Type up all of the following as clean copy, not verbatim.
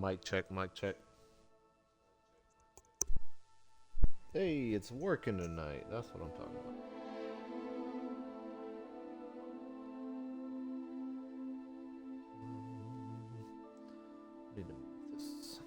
Mic check, mic check. Hey, it's working tonight. That's what I'm talking about. Need to move this.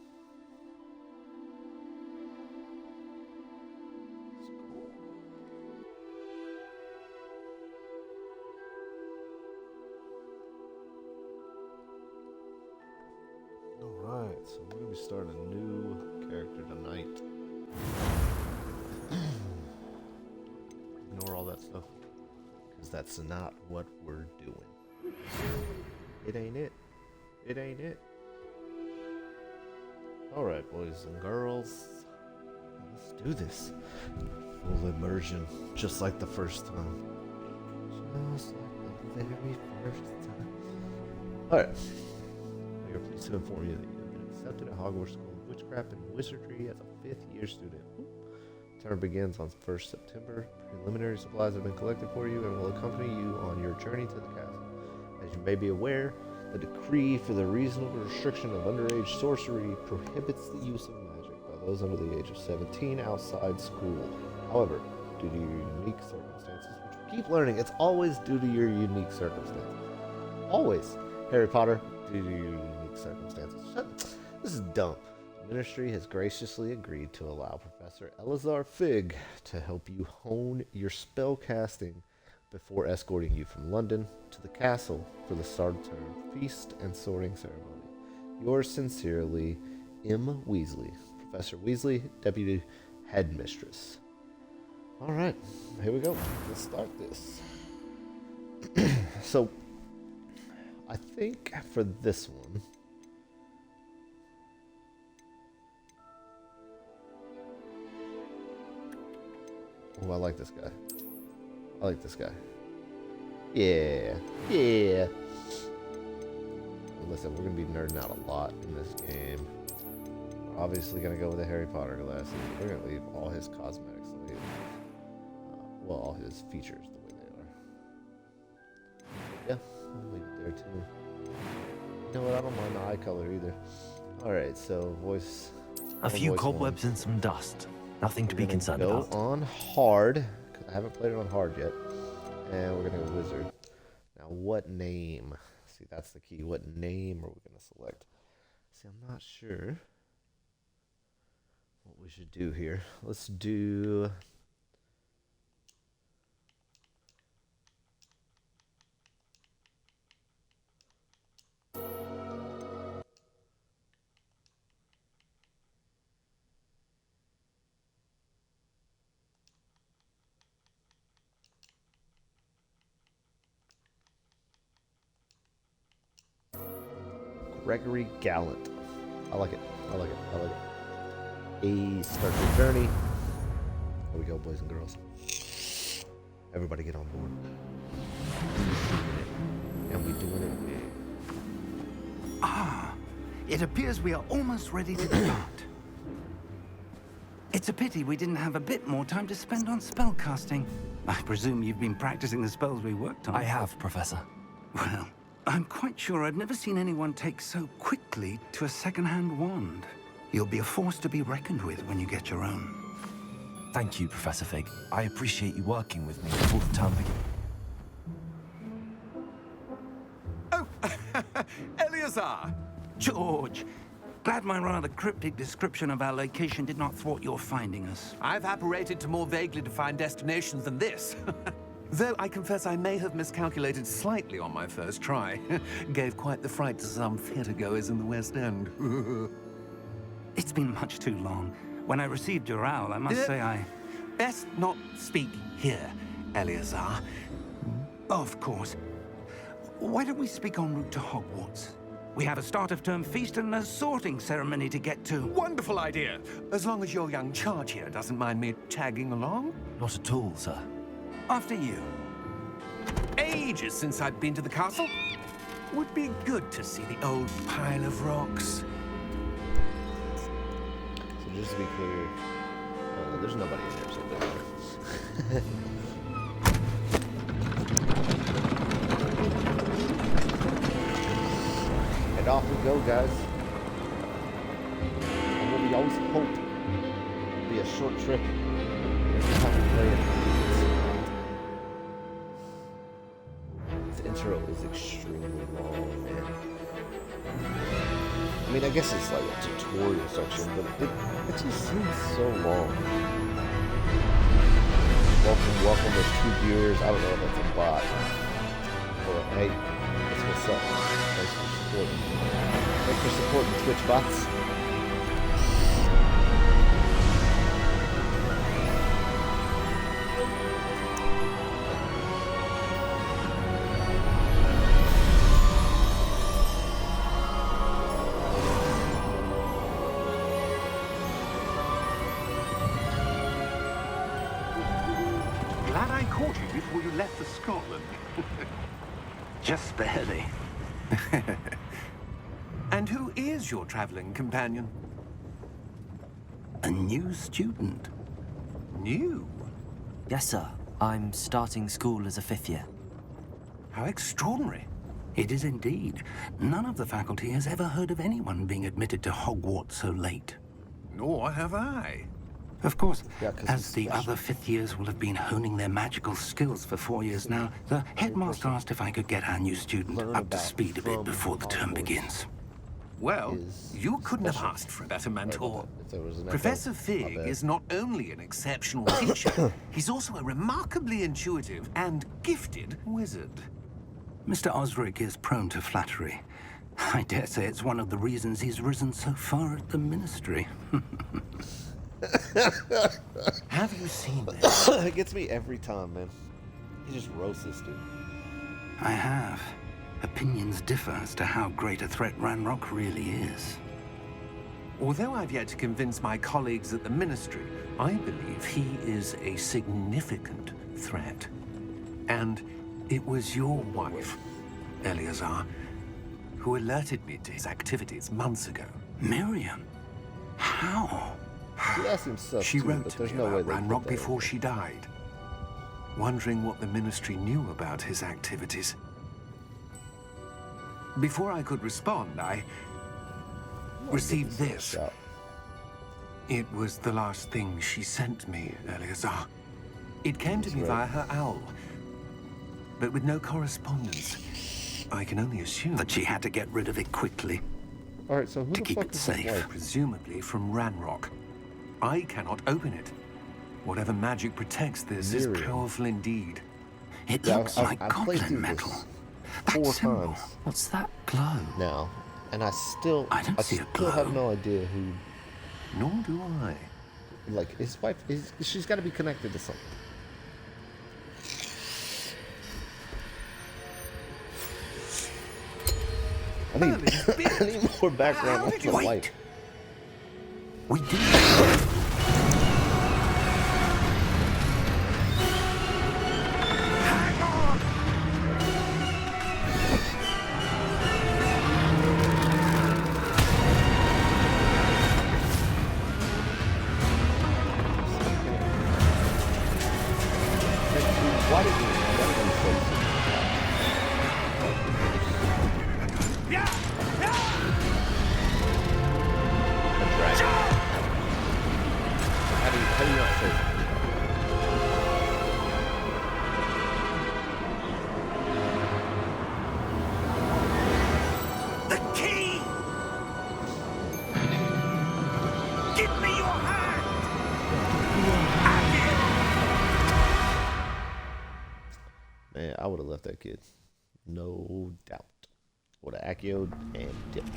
Alright, so we're going to be starting a new character tonight. Ignore all that stuff. Because that's not what we're doing. It ain't it. It ain't it. Alright, boys and girls. Let's do this. Full immersion. Just like the first time. Just like the very first time. Alright. We are pleased to inform you that you have been accepted at Hogwarts School of Witchcraft and Wizardry as a 5th year student. Term begins on 1st September. Preliminary supplies have been collected for you and will accompany you on your journey to the castle. As you may be aware, the decree for the reasonable restriction of underage sorcery prohibits the use of magic by those under the age of 17 outside school. However, due to your unique circumstances, which we keep learning, it's always due to your unique circumstances. Always. Harry Potter, due to your unique circumstances. This is dumb. The Ministry has graciously agreed to allow Professor Elazar Fig to help you hone your spell casting before escorting you from London to the castle for the start of term feast and sorting ceremony. Yours sincerely, M. Weasley. Professor Weasley, Deputy Headmistress. Alright, here we go. Let's start this. So, I think for this one, oh, I like this guy. I like this guy. Yeah. Yeah. Listen, we're going to be nerding out a lot in this game. We're obviously going to go with the Harry Potter glasses. We're going to leave all his cosmetics the way well, all his features the way they are. Yeah, I'll leave it there too. You know what? I don't mind the eye color either. Alright, so voice. A few cobwebs and some dust. Nothing to be concerned about. Go on hard. I haven't played it on hard yet. And we're going to go wizard. Now, what name? See, that's the key. What name are we going to select? See, I'm not sure what we should do here. Let's do... Gregory Gallant. I like it. I like it. I like it. A start your journey. Here we go, boys and girls. Everybody get on board. And we doing it big. Ah, it appears we are almost ready to depart. It's a pity we didn't have a bit more time to spend on spellcasting. I presume you've been practicing the spells we worked on. I have, Professor. Well, I'm quite sure I've never seen anyone take so quickly to a second-hand wand. You'll be a force to be reckoned with when you get your own. Thank you, Professor Fig. I appreciate you working with me before the term begins. Oh, Eleazar! George, glad my rather cryptic description of our location did not thwart your finding us. I've apparated to more vaguely defined destinations than this. Though I confess I may have miscalculated slightly on my first try. Gave quite the fright to some theatergoers in the West End. It's been much too long. When I received your owl, I must say I... Best not speak here, Eleazar. Of course. Why don't we speak en route to Hogwarts? We have a start-of-term feast and a sorting ceremony to get to. Wonderful idea. As long as your young charge here doesn't mind me tagging along. Not at all, sir. After you. Ages since I've been to the castle. Would be good to see the old pile of rocks. So just to be clear, there's nobody in there, so it doesn't matter. And off we go, guys. always hope it'd be a short trip. Every time we play it, the intro is extremely long, man. I mean, I guess it's like a tutorial section, but it just seems so long. Welcome, there's 2 viewers. I don't know if that's a bot. Or, hey, that's what's up. Thanks for supporting. Thanks for supporting Twitch bots. Glad I caught you before you left for Scotland. Just barely. And who is your traveling companion? A new student. New? Yes, sir. I'm starting school as a 5th year. How extraordinary. It is indeed. None of the faculty has ever heard of anyone being admitted to Hogwarts so late. Nor have I. Of course, Yeah, 'cause as it's the special. other 5th years will have been honing their magical skills for 4 years now, the headmaster asked if I could get our new student Learn up to about speed a bit from before the term Hogwarts. begins. Well, Is you couldn't have special. asked for a better mentor. If there was an echo, Professor my Fig bad. is not only an exceptional teacher, he's also a remarkably intuitive and gifted wizard. Mr. Osric is prone to flattery. I dare say it's one of the reasons he's risen so far at the ministry. Have you seen this? It gets me every time, man. He just roasts this dude. I have. Opinions differ as to how great a threat Ranrock really is. Although I've yet to convince my colleagues at the ministry, I believe he is a significant threat. And it was your wife, Eleazar, who alerted me to his activities months ago. Miriam? How? He asked himself She too, wrote but to there's me no way about they put Ranrock that before in she died, wondering what the ministry knew about his activities. Before I could respond, I there. received Give this. a shot. It was the last thing she sent me, Eleazar. It came to me That's via right. her owl, but with no correspondence. I can only assume That she had to get rid of it quickly. All right, so who To the keep fuck it is safe. his wife? presumably from Ranrock. I cannot open it. Whatever magic protects this is Miriam. powerful indeed. It Yeah, looks like I've played goblin through metal. this That 4 symbol. times What's that glow? now, and I still I don't see a still have glow. no idea who. Nor do I. Like his wife is. She's got to be connected to something. I need, I need more background on the Wait. wife. We do. Hang on! Why did he say so? A dragon. How do you not say that? The key! Give me your hand! Man, I would have left that kid. No doubt. Would have Accio and dipped.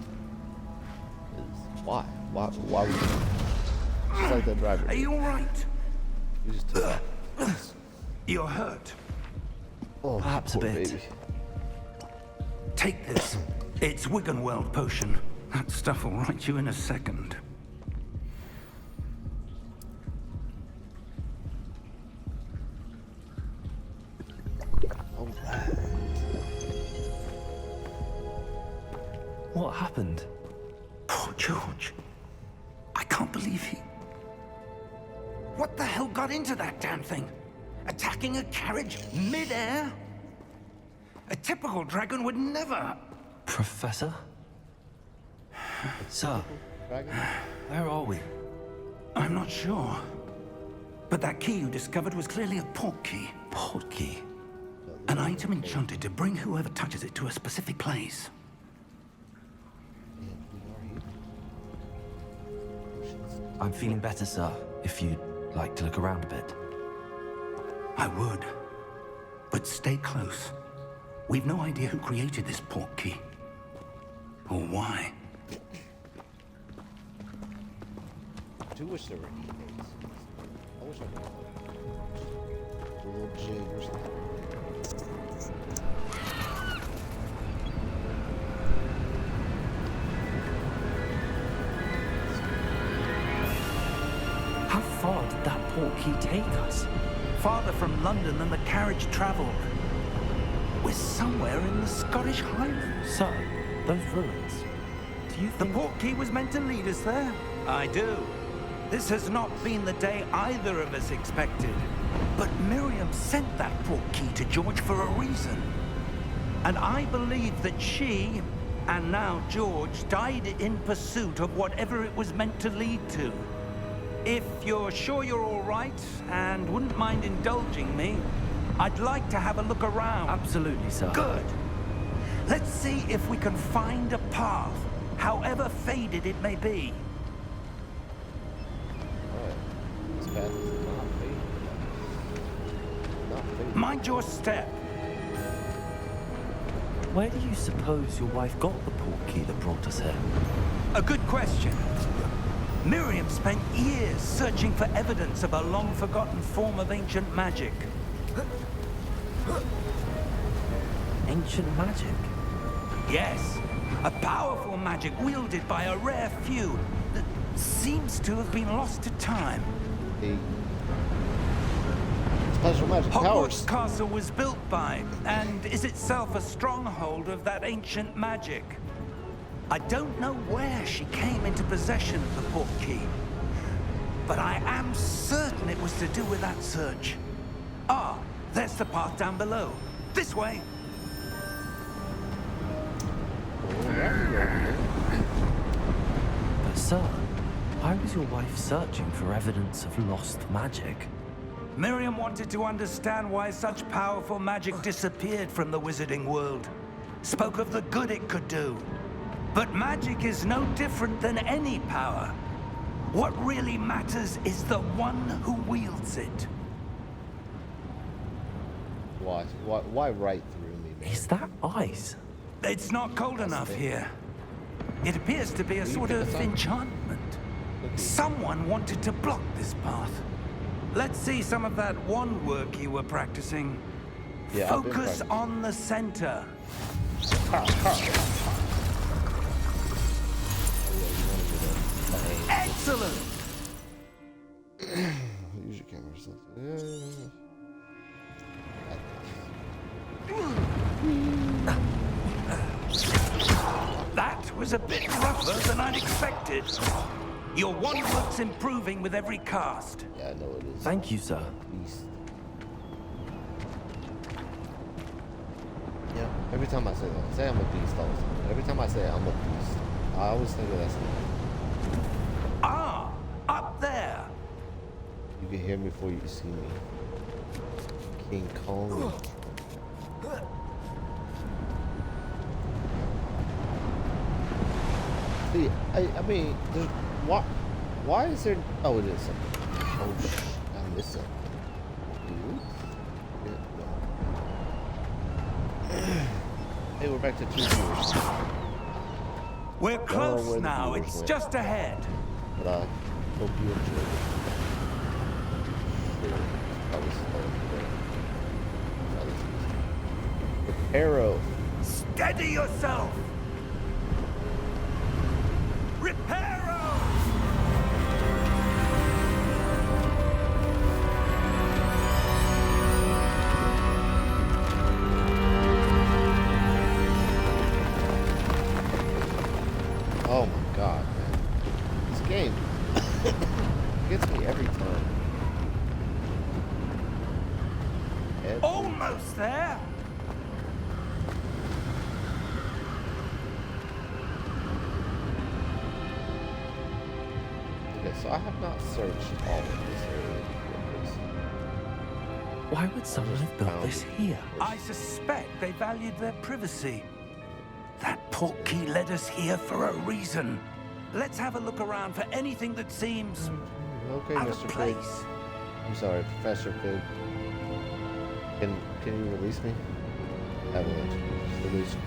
'Cause why? Why would you? Just like that driver. Are did. you alright? You just took off. You're hurt. Oh, Perhaps a poor bit. baby. Take this. It's Wiggenweld potion. That stuff will right you in a second. Alright. What happened? Poor George. I can't believe he... What the hell got into that damn thing? Attacking a carriage mid-air? A typical dragon would never... Professor? Sir, Dragon? Where are we? I'm not sure. But that key you discovered was clearly a port key. Port key. An item enchanted to bring whoever touches it to a specific place. And we are here. Potions. I'm feeling better, sir. If you'd like to look around a bit. I would. But stay close. We've no idea who created this port key. Or why. I do wish there were e-mails. I wish I could. A little jig or something. How far did that port key take us? Farther from London than the carriage traveled. We're somewhere in the Scottish Highlands. Sir, those ruins. Do you The think... port key was meant to lead us there? I do. This has not been the day either of us expected. But Miriam sent that port key to George for a reason. And I believe that she, and now George, died in pursuit of whatever it was meant to lead to. If you're sure you're all right, and wouldn't mind indulging me, I'd like to have a look around. Absolutely, sir. Good. Let's see if we can find a path, however faded it may be. Alright. This path is not faded. Not faded. Mind your step. Where do you suppose your wife got the port key that brought us here? A good question. Miriam spent years searching for evidence of a long-forgotten form of ancient magic. Ancient magic? Yes, a powerful magic wielded by a rare few that seems to have been lost to time. The special magic Hogwarts powers. Castle was built by, and is itself a stronghold of that ancient magic. I don't know where she came into possession of the port key, but I am certain it was to do with that search. Ah, there's the path down below. This way. But sir, why was your wife searching for evidence of lost magic? Miriam wanted to understand why such powerful magic disappeared from the wizarding world. Spoke of the good it could do. But magic is no different than any power. What really matters is the one who wields it. Why right through me, man? Is that ice? It's not cold enough here. It appears to be a sort of enchantment. Someone wanted to block this path. Let's see some of that wand work you were practicing. Yeah, I've been Focus practicing. on the center. Excellent! Use your camera or something. That was a bit rougher than I'd expected. Your wand work's improving with every cast. Yeah, I know it is. Thank you, sir. Beast. Yeah, every time I say that, say I'm a beast all the time. Every time I say I'm a beast, I always think of that stuff. Ah, up there. You can hear me before you see me. King Kong. See, I mean, there's, why is there, oh, it is something. Oh, I missed something. Ooh. Yeah, no. Hey, we're back to 2 viewers. We're where close the now. viewers It's went. just ahead. But I hope you enjoyed it. Yeah, that was fun. Reparo. Steady yourself. Reparo! Oh my god, man. This game gets me every time. Almost there. So I have not searched all of this area before. Why would someone have built found this it. here? I suspect they valued their privacy. That portkey led us here for a reason. Let's have a look around for anything that seems Okay, out Mr. of Fig. place. I'm sorry, Professor Fig. Can you release me? Avalanche, please release me.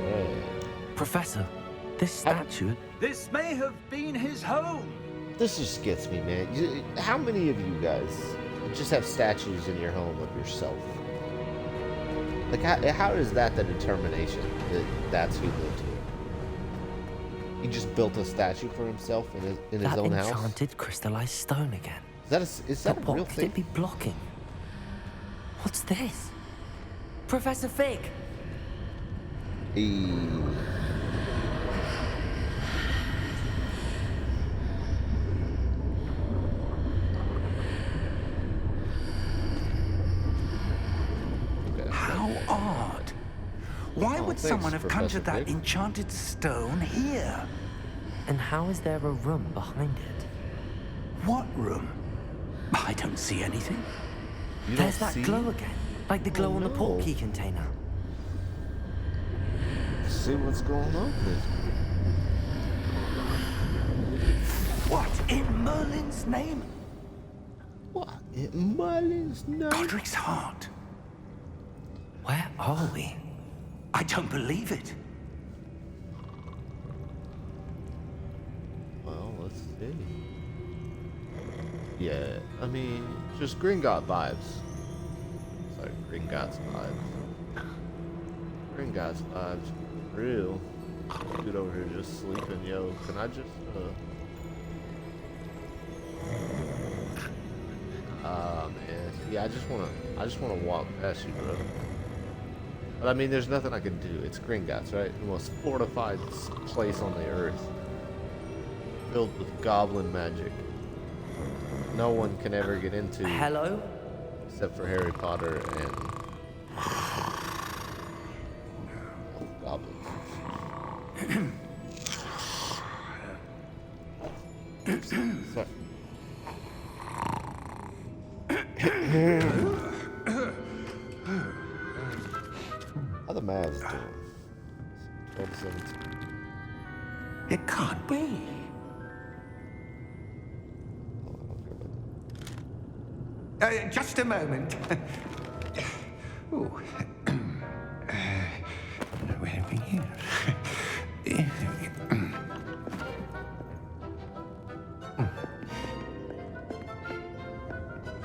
Alright. Professor, this statue. This may have been his home. This just gets me, man. How many of you guys just have statues in your home of yourself? Like, how is that the determination that that's who lived here? He just built a statue for himself in his That own house? enchanted crystallized stone again. Is that a But real what could thing? it be blocking? What's this? Professor Fig! Okay. How odd. Why Oh, would thanks, someone have conjured Professor that Fig. enchanted stone here? And how is there a room behind it? What room? I don't see anything. You don't There's that see? glow again. Like the glow on the no. portkey container. See what's going on here. What in Merlin's name? What in Merlin's name? Godric's heart. Where are we? I don't believe it. Well, let's see. Yeah, I mean, just Gringotts vibes. Sorry, Gringotts vibes. Gringotts vibes, for real. Dude over here just sleeping, yo. Can I just, man. Yeah, I just wanna walk past you, bro. But I mean, there's nothing I can do. It's Gringotts, right? The most fortified place on the earth. Filled with goblin magic. No one can ever get into, Hello? except for Harry Potter and goblins. Sorry. How the Mavs doing? 12 to 17. It can't be. Just a moment. Ooh. Where are we here?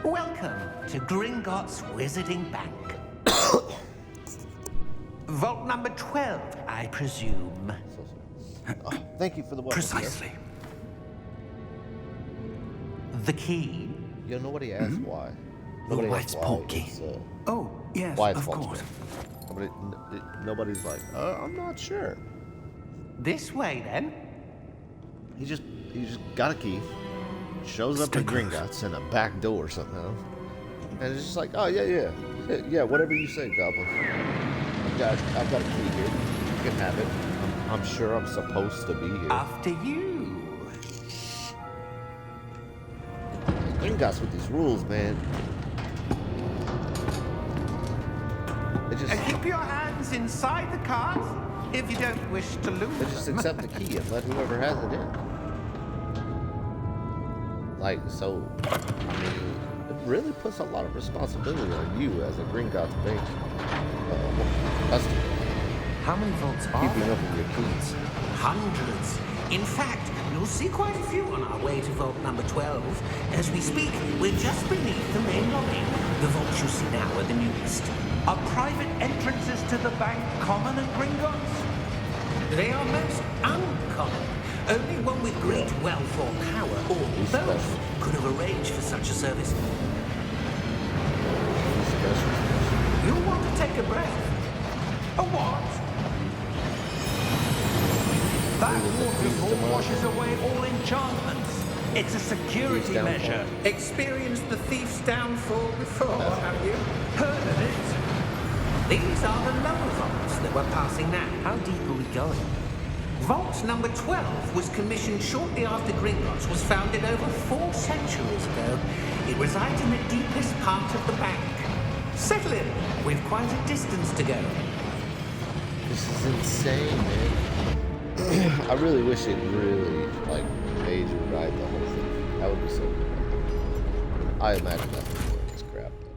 Welcome to Gringotts Wizarding Bank. Vault number 12, I presume. So sorry. Oh, thank you for the welcome. sir. Precisely. The key? You know, nobody asked why. The Nobody wife's asked why portkey. it's, Oh, yes, why it's of Walt's course. Bank. Nobody's like, I'm not sure. This way, then. He just got a key, shows up at Gringotts in a back door somehow, and it's just like, oh yeah, whatever you say, Goblin. I've got a key here. You can have it. I'm sure I'm supposed to be here. After you. Gringotts with these rules, man. They just Keep your hands inside the cart if you don't wish to lose They just them. accept the key and let whoever has it in. Like, so, I mean, it really puts a lot of responsibility on you as a Gringotts Bank customer. How many vaults are Keeping there? up with your keys. Hundreds. In fact, you'll see quite a few on our way to vault number 12. As we speak, we're just beneath the main lobby. The vaults you see now are the newest. Are private entrances to the bank common at Gringotts? They are most uncommon. Only one with great wealth or power, or both, could have arranged for such a service. You'll want to take a breath. A what? That waterfall washes away all enchantments. It's a security downfall. measure. Experienced the thief's downfall before, have you? Heard of it? These are the lower vaults that we're passing now. How deep are we going? Vault number 12 was commissioned shortly after Gringotts was founded over 4 centuries ago. It resides in the deepest part of the bank. Settle in. We've quite a distance to go. This is insane, man. I really wish it really, like, made you ride the whole thing. That would be so good. I imagine that's before this crap, though.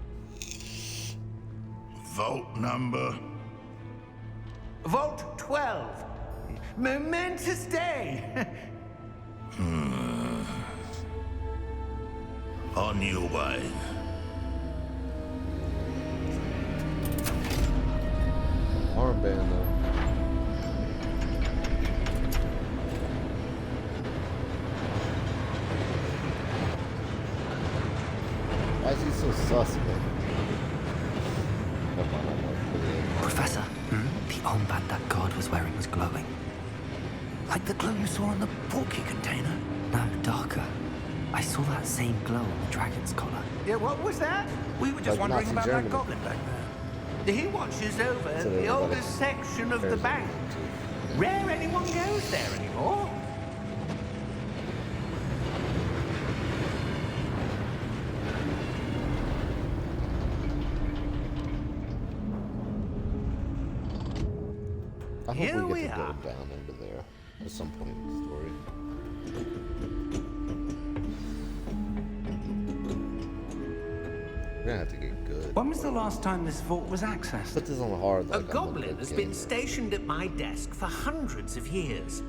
Vault number. Vault 12. Momentous day. On your way. Armband, though. Why is he so sus, man? Come on, I'm not really in. Professor, the armband that guard was wearing was glowing. Like the glow you saw on the porky container. No, darker. I saw that same glow on the dragon's collar. Yeah, what was that? We were just Like wondering Nazi about Germany. that goblin back there. He watches over So the everybody oldest section of the cares bank. about it, too. Rare anyone goes there anymore. I hope Here we we get to are. go down into there at some point in the story. We're gonna have to get good. When was the last time this vault was accessed? Put this on the hard. A Like, goblin has been stationed at my desk for hundreds of years.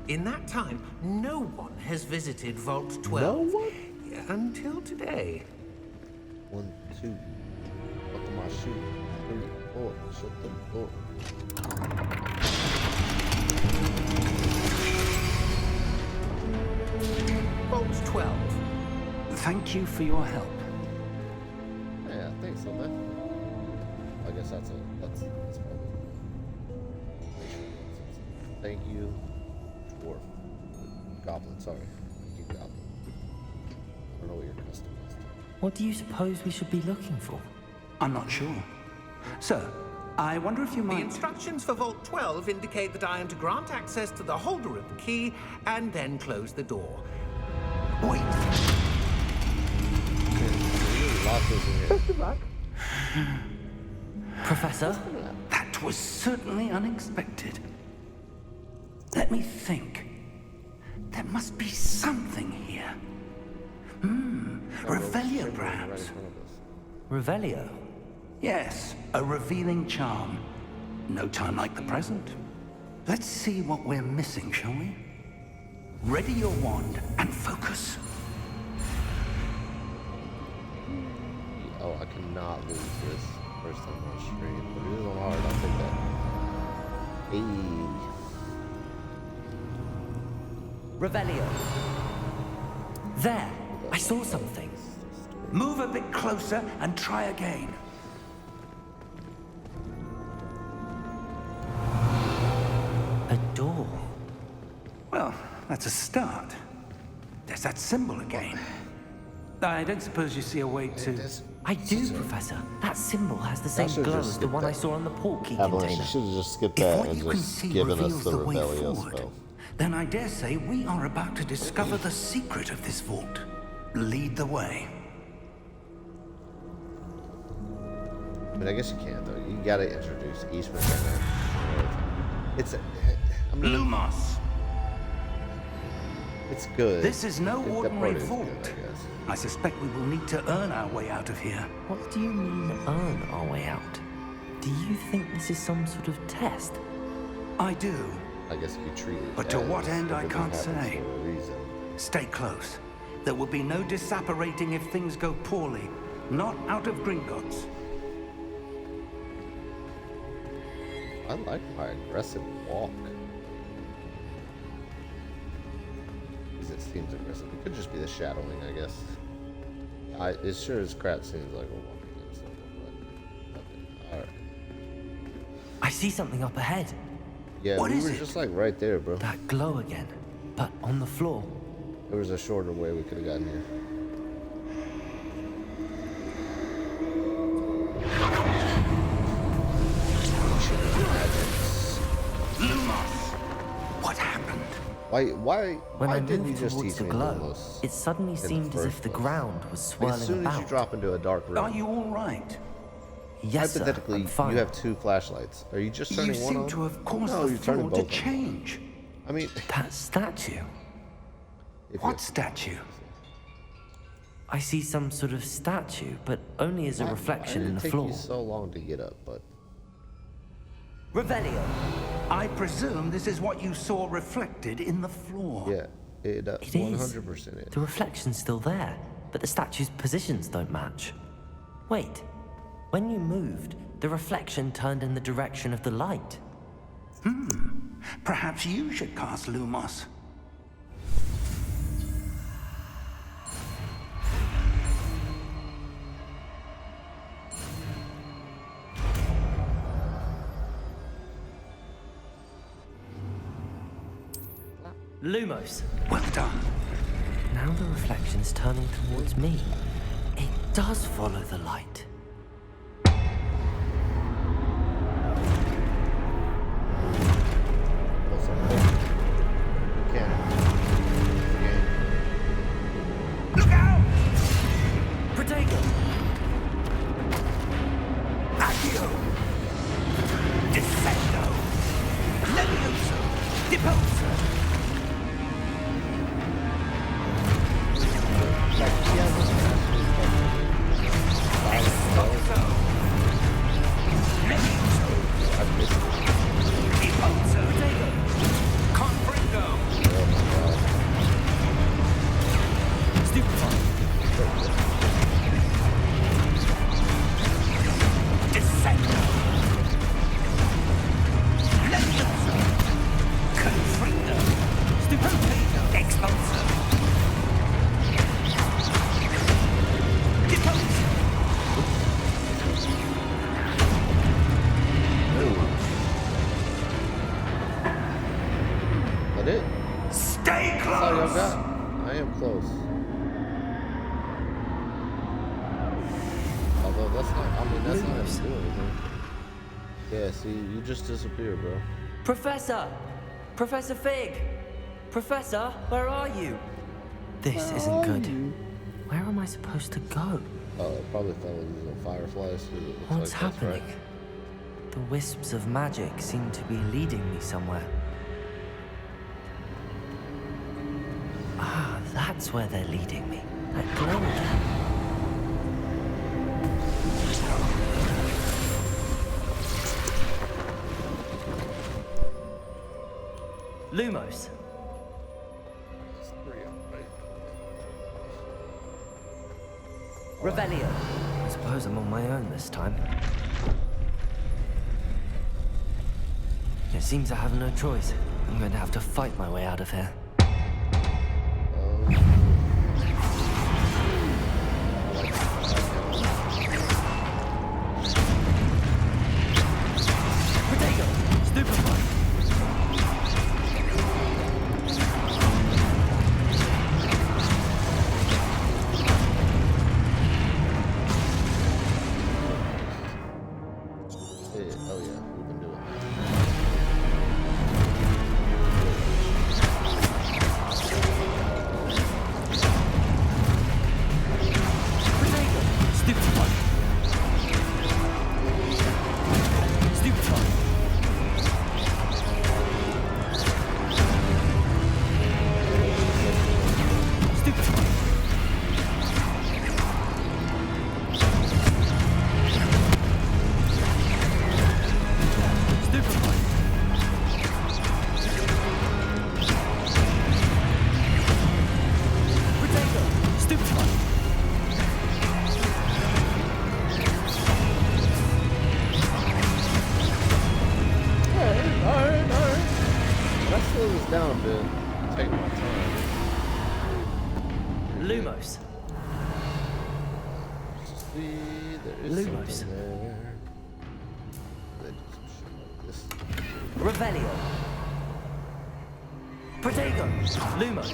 In that time, no one has visited Vault 12. No one? Until today. 1, 2. Buckle my shoe. 3, 4. Shut the door. Vault 12. Thank you for your help. Yeah, I think so, man. I guess that's probably. Thank you, dwarf. Goblin, sorry. Thank you, goblin. I don't know what your custom is. What do you suppose we should be looking for? I'm not sure. Sir, I wonder if you The might... instructions for Vault 12 indicate that I am to grant access to the holder of the key and then close the door. Wait. Lock this in here. Professor? That was certainly unexpected. Let me think. There must be something here. Revelia, Right in perhaps. front of us. Revelio? Yes, a revealing charm. No time like the present. Let's see what we're missing, shall we? Ready your wand and focus. Oh, I cannot lose this first time on stream. But it is on hard, I'll take that. Hey. Revelio. There! I saw something. Move a bit closer and try again. A door. Well, that's a start. There's that symbol again. I don't suppose you see a way to... I do, Professor. That symbol has the same should've glow just as the skipped one I that. saw on the portkey Avalanche, container. you should have just skipped If that what and you can just see given us reveals the the way Rebellious forward, spell. then I dare say we are about to discover the secret of this vault. Lead the way. I mean, I guess you can't, though. You gotta introduce Eastman right now. It's I mean, Lumos! it's good. This is no That ordinary part is good, vault. I guess. I suspect we will need to earn our way out of here. What do you mean, earn our way out? Do you think this is some sort of test? I do. I guess if you treat it But to as what end, I everything can't happens say. for a reason. Stay close. There will be no disapparating if things go poorly. Not out of Gringotts. I like my aggressive walk. Because it seems aggressive. It could just be the shadowing, I guess. It sure as crap seems like we're walking in something, but okay. Alright. I see something up ahead. Yeah, What we is were it? just like right there, bro. That glow again. But on the floor. There was a shorter way we could have gotten here. Why When I didn't you moved just towards teach the me glow, Lumos it suddenly in the seemed as first if the place? ground was Like, swirling as soon as you about. drop into a dark room, Are you all right? Yes, sir. hypothetically, I'm fine. you have 2 flashlights. Are you just You turning one seem on? to have caused No, the you're turning floor to both on. change. I mean, That statue. if What you- statue? I see some sort of statue, but only as a why reflection did in it the take floor. you so long to get up, but Revelio. I presume this is what you saw reflected in the floor. yeah, it It is. 100% is. The reflection's still there, but the statue's positions don't match. Wait. When you moved, the reflection turned in the direction of the light. Perhaps you should cast Lumos. Lumos. Well done. Now the reflection's turning towards me. It does follow the light. Also, you can't. Again. Look out! Protego! Accio! Descendo! Levioso! Deposo! Like, he has this Expulso! Levioso! I've missed it. Deposo! Confringo! Oh my god. Stupefy! Descendo! Levioso! Confringo! Stupido! Expulso! Deposo! That it? Stay That's all y'all close! got? I am close. Although that's not, I mean, that's not Lumos. gonna do anything. Yeah, see, you just disappeared, bro. Professor! Professor Fig! Professor, where are you? This isn't good. Where am I supposed to go? Oh, it probably fell into the fireflies. 'cause it looks What's like that's happening? right. The wisps of magic seem to be leading me somewhere. Ah, that's where they're leading me. That glow again. Lumos. It's 3 up, right? Revelio. I suppose I'm on my own this time. It seems I have no choice. I'm going to have to fight my way out of here. Potato! Stupefy! Oh yeah, we can do it. Potato! Stupefy! Stupefy! Stupefy! Stupefy! Potato! Stupefy! Alright. Let's slow this down a bit. Take my time. Lumos. See, there is Lumos. something there. They do some shit like this. Revelio. Protego. Lumos.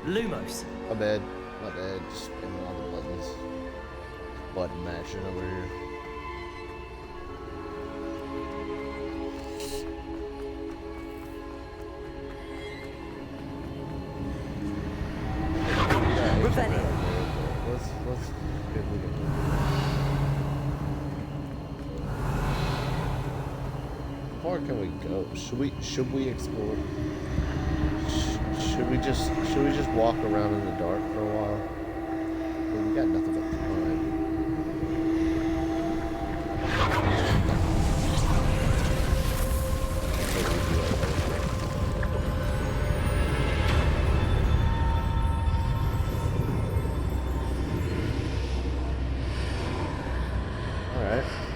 Lumos. My bad. Just spamming all the buttons. Button matching over here. far can we go? Should we explore? Should we just walk around in the dark for a while? Well, we got nothing but time.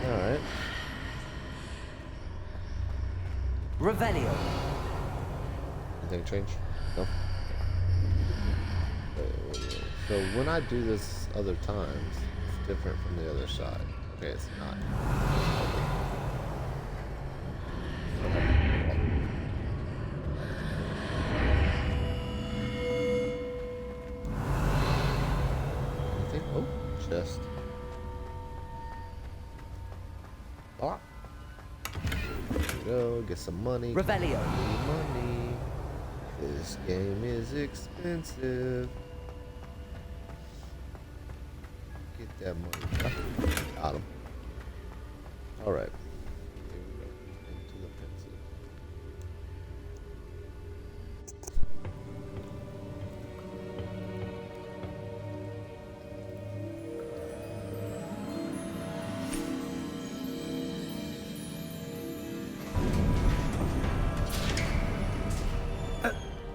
Alright. Revelio. Anything change? No? So when I do this other times, it's different from the other side. Okay, it's not. Anything? Oh, chest. Ah. There we go, get some money. Revelio. Money. This game is expensive. Get that money. Got him. Alright. Here we go. Into the pencil.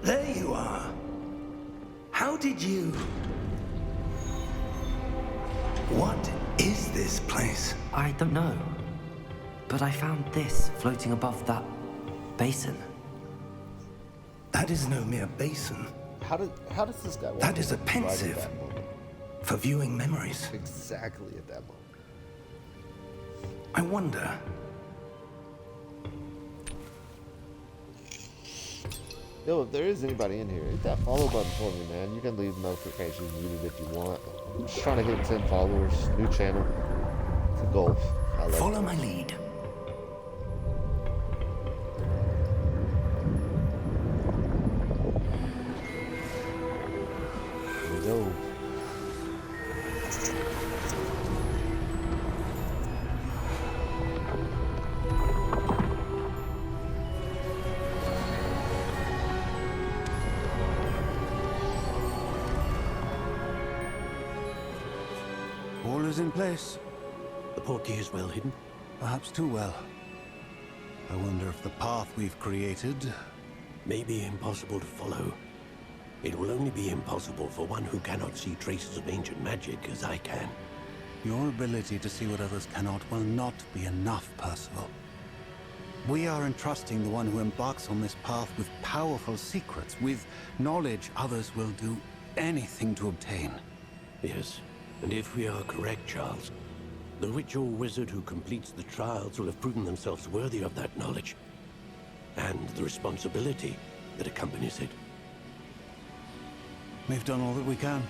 There you are. How did you... What is this place? I don't know. But I found this floating above that basin. That is no mere basin. How does this guy walk That is a right at pensive. that moment? For viewing memories. Exactly at that moment. I wonder... Yo, if there is anybody in here, hit that follow button for me, man. You can leave notifications muted if you want. I'm just trying to hit 10 followers, new channel. It's a goal. I love Follow my lead. Here we go. All is in place. The portkey is well hidden. Perhaps too well. I wonder if the path we've created... May be impossible to follow. It will only be impossible for one who cannot see traces of ancient magic as I can. Your ability to see what others cannot will not be enough, Percival. We are entrusting the one who embarks on this path with powerful secrets, with knowledge others will do anything to obtain. Yes, and if we are correct, Charles, the witch or wizard who completes the trials will have proven themselves worthy of that knowledge, and the responsibility that accompanies it. We've done all that we can.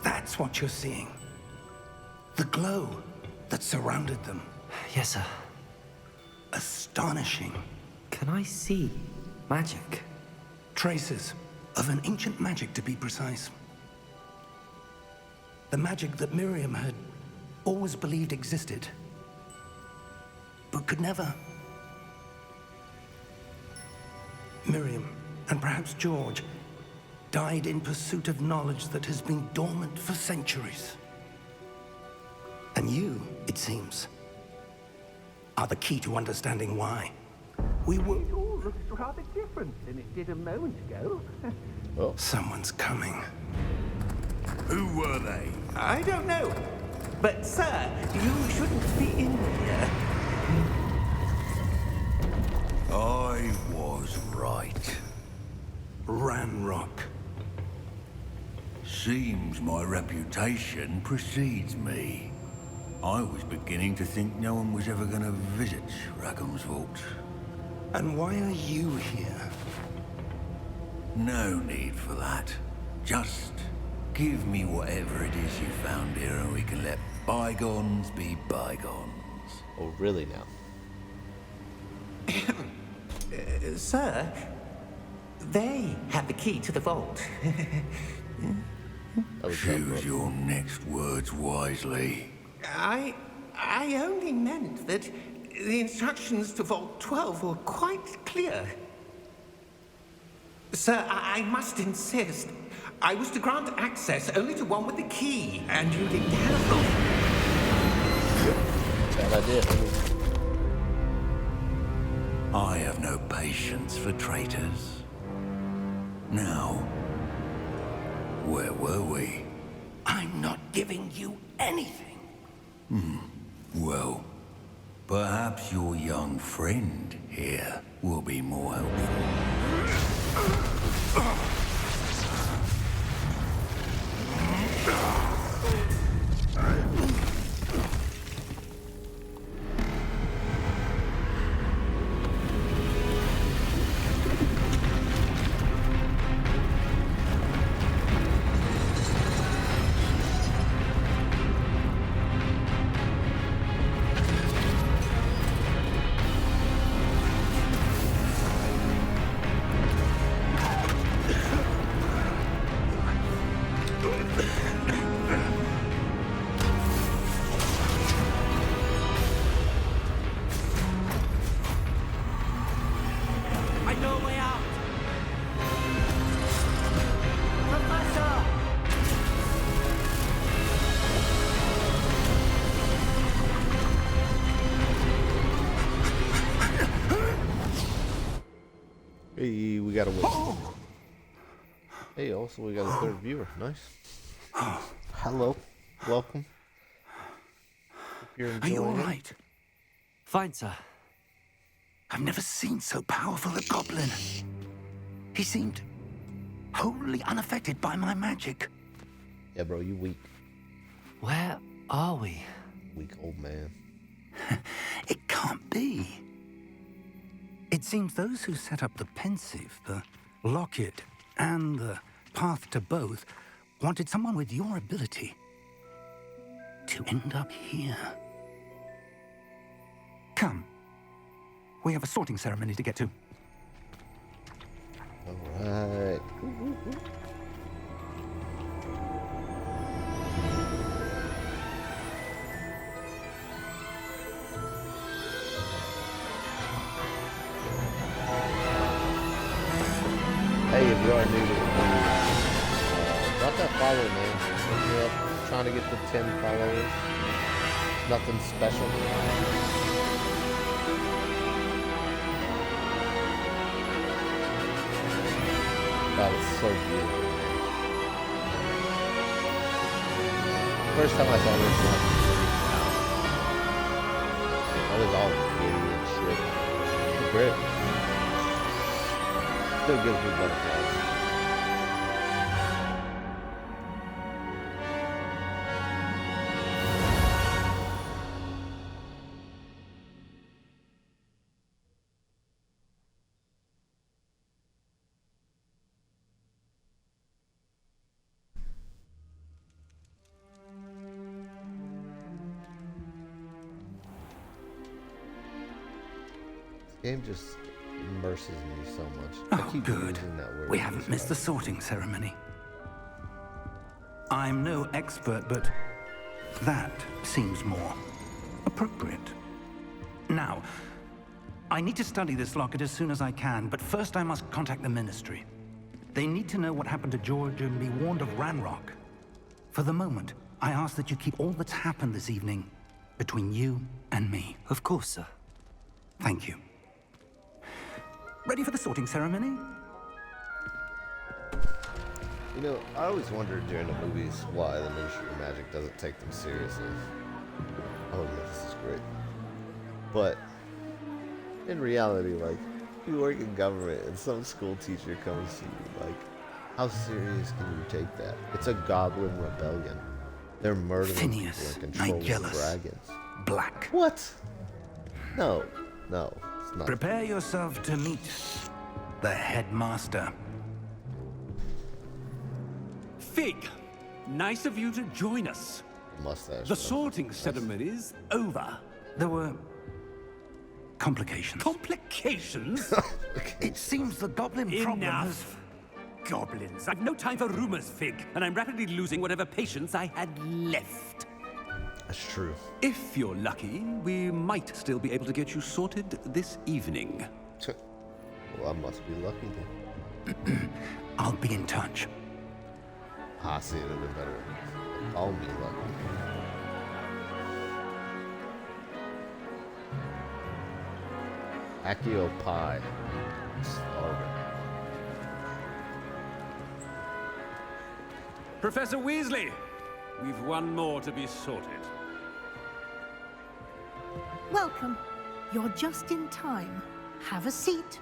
That's what you're seeing. The glow that surrounded them. Yes, sir. Astonishing. Can I see magic? Traces of an ancient magic, to be precise. The magic that Miriam had always believed existed, but could never. Miriam, and perhaps George, died in pursuit of knowledge that has been dormant for centuries. And you, it seems, are the key to understanding why. We were... It all looks rather different than it did a moment ago. Someone's coming. Who were they? I don't know. But, sir, you shouldn't be in here. I was right. Ranrock. Seems my reputation precedes me. I was beginning to think no one was ever going to visit Rackham's Vault. And why are you here? No need for that. Just give me whatever it is you found here and we can let bygones be bygones. Oh, really now? Sir, They have the key to the vault. That was Choose your next words wisely. I only meant that the instructions to Vault 12 were quite clear. Sir, I must insist. I was to grant access only to one with the key, and you didn't have them. bad idea. I have no patience for traitors. Now, where were we? I'm not giving you anything. Well, perhaps your young friend here will be more helpful. I know a way out. Professor! Hey, we got a win. Hey, also we got a third viewer. Nice. Hello, welcome. Hope you're Are you all enjoying it. right? Fine, sir. I've never seen so powerful a goblin. He seemed wholly unaffected by my magic. Yeah, bro, you weak, Where are we? weak old man. It can't be. It seems those who set up the pensive, the locket, and the path to both wanted someone with your ability to end up here. Come. We have a sorting ceremony to get to. All right. Hey, if you are new to the movie, drop that follow, man. When you're up trying to get to 10 followers, nothing special. God, it's so beautiful. First time I saw this, I was all giddy and shit. It's great. Still gives me butterflies. This game just immerses me so much. I keep Good. using that word. We haven't missed the sorting ceremony. I'm no expert, but that seems more appropriate. Now, I need to study this locket as soon as I can, but first I must contact the Ministry. They need to know what happened to George and be warned of Ranrock. For the moment, I ask that you keep all that's happened this evening between you and me. Of course, sir. Thank you. Ready for the sorting ceremony? You know, I always wondered during the movies why the Ministry of Magic doesn't take them seriously. Oh yeah, this is great. But in reality, like, you work in government and some school teacher comes to you, like, how serious can you take that? It's a goblin rebellion. They're murdering Phineas, people and controlling Nigellus, dragons. Black. What? No, it's not. Prepare yourself to meet the headmaster. Fig, nice of you to join us. Mustache. The sorting ceremony's over. There were Complications. Complications? It seems the goblin problem has... Enough. Goblins. I've no time for rumors, Fig, and I'm rapidly losing whatever patience I had left. That's true. If you're lucky, we might still be able to get you sorted this evening. Well, I must be lucky then. I'll be in touch. I see it a bit better. I'll be lucky. Accio pie. Starving. Professor Weasley, we've one more to be sorted. Welcome. You're just in time. Have a seat.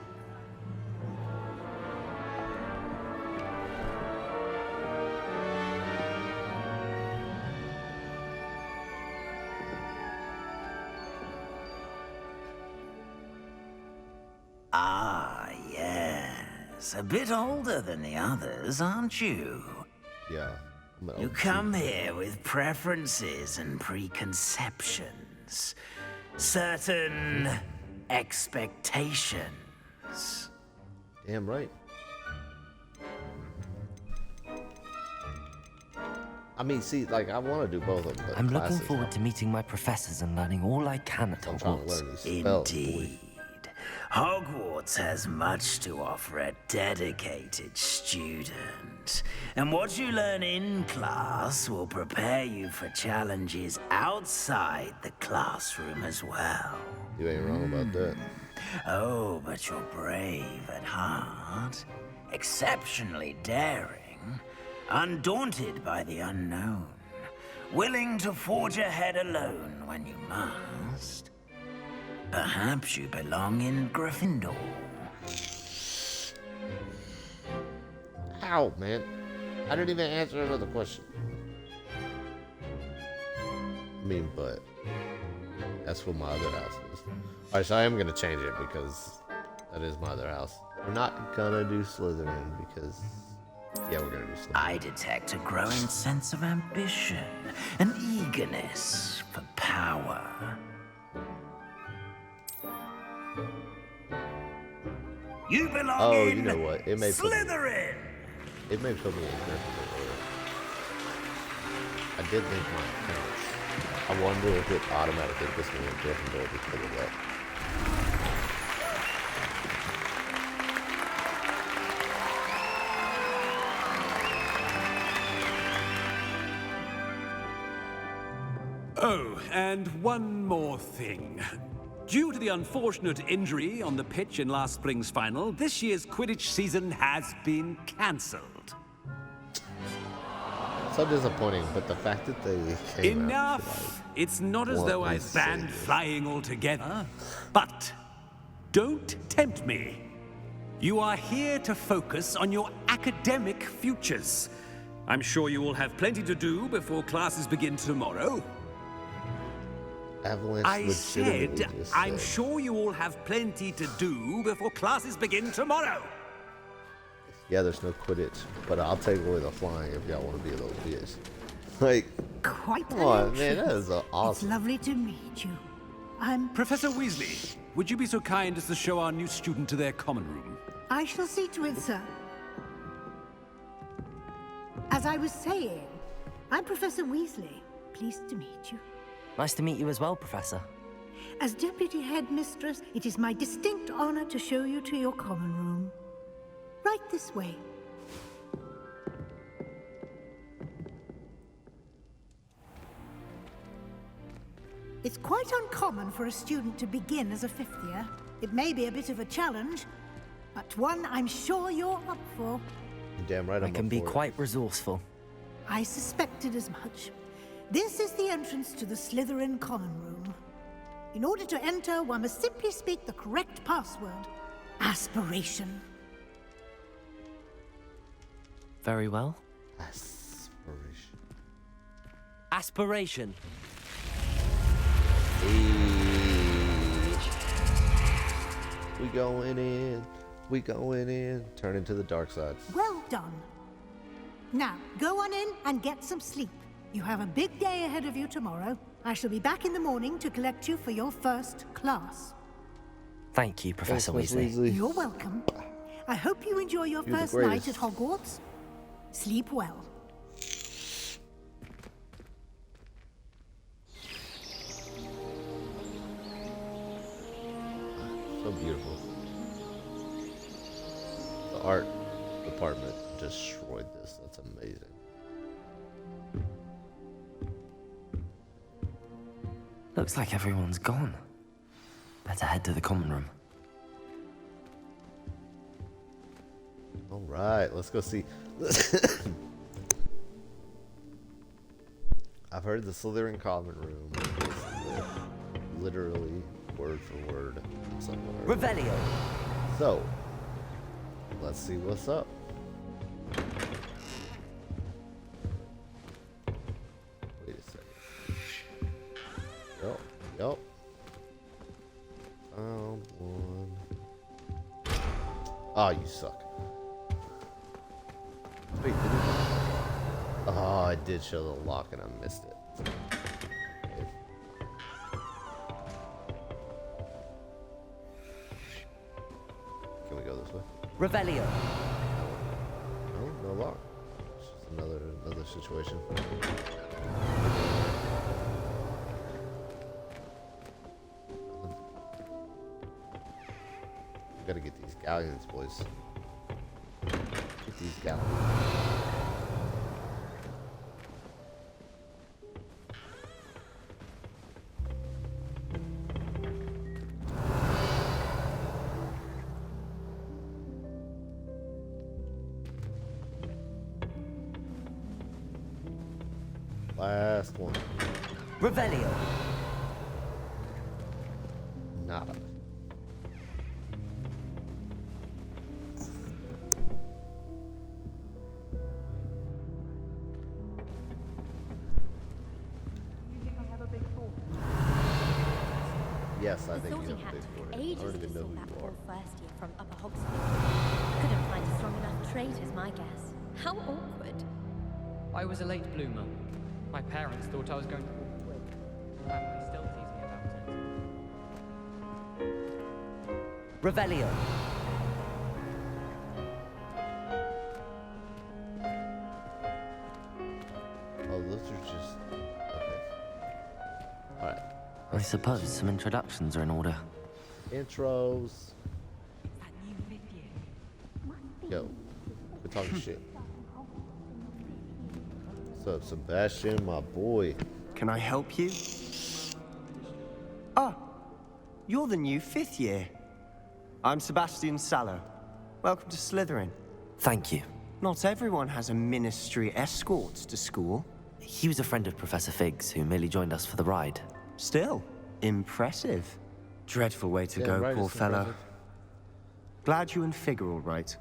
Ah, yes. A bit older than the others, aren't you? Yeah. You come here with preferences and preconceptions. Certain expectations. Damn right. I mean, see, like, I want to do both of them. But I'm looking classes, forward to meeting my professors and learning all I can at I'm trying to Hogwarts. learn these spells. Indeed. Hogwarts has much to offer a dedicated student. And what you learn in class will prepare you for challenges outside the classroom as well. You ain't wrong about that. Oh, but you're brave at heart, exceptionally daring, undaunted by the unknown, willing to forge ahead alone when you must. Perhaps you belong in Gryffindor. Ow, man. I didn't even answer another question. I mean, but that's what my other house is. Alright, so I am gonna change it because that is my other house. We're not gonna do Slytherin because, yeah, we're gonna do Slytherin. I detect a growing sense of ambition, an eagerness for power. You belong Oh, in you know what? It may Slytherin! It may put me in Gryffindor. I did think my parents. I wonder if it automatically puts me in Gryffindor because of that. Oh, and one more thing. Due to the unfortunate injury on the pitch in last spring's final, this year's Quidditch season has been cancelled. So disappointing, but the fact that they came Enough! out to, It's not as want though me I to say banned this. flying altogether. But don't tempt me. You are here to focus on your academic futures. I'm sure you will have plenty to do before classes begin tomorrow. Avalanche I legitimately said, just I'm said, sure you all have plenty to do before classes begin tomorrow. yeah, there's no Quidditch, but I'll take away the flying if y'all want to be a little bitch. Like, Quite come on, man, that is It's awesome. lovely to meet you. I'm... Professor Weasley, would you be so kind as to show our new student to their common room? I shall see to it, sir. As I was saying, I'm Professor Weasley. Pleased to meet you. Nice to meet you as well, Professor. As Deputy Headmistress, it is my distinct honor to show you to your common room. Right this way. It's quite uncommon for a student to begin as a fifth year. It may be a bit of a challenge, but one I'm sure you're up for. You're damn right I I'm can up be for it. quite resourceful. I suspected as much. This is the entrance to the Slytherin common room. In order to enter, one must simply speak the correct password. Aspiration. Very well. Aspiration. Aspiration. We going in. We going in. Turn into the dark side. Well done. Now, go on in and get some sleep. You have a big day ahead of you tomorrow. I shall be back in the morning to collect you for your first class. Thank you, Professor Thanks, Weasley. Miss Weasley. You're welcome. I hope you enjoy your You're the first night greatest. at Hogwarts. Sleep well. So beautiful. The art department destroyed this. That's amazing. Looks like everyone's gone. Better head to the common room. All right, let's go see. I've heard the Slytherin common room is literally word for word somewhere. Revelio. So, let's see what's up. Wait a second. Yup. Found one. Oh, you suck. Wait, did it? Oh, I did show the lock and I missed it. Okay. Can we go this way? Revelio. No lock. It's just another situation. We gotta get these galleons, boys. Get these galleons. Last one. Revelio. Nada. Yes, I think you have a big forehead. I don't even know who you are. First year from Upper Hogsmeade. Couldn't find a strong enough trait, is my guess. How awkward. I was a late bloomer. My parents thought I was going to walk away. Family still tease me about it. Revelio. Oh, those are just... Okay. Alright. I suppose some introductions are in order. Intros. Yo, we're talking shit. What's up, Sebastian, my boy? Can I help you? Ah, you're the new 5th year. I'm Sebastian Sallow. Welcome to Slytherin. Thank you. Not everyone has a ministry escort to school. He was a friend of Professor Fig's who merely joined us for the ride. Still, impressive. Dreadful way to Yeah, go, right, poor it's fellow. impressive. Glad you and Fig are all right.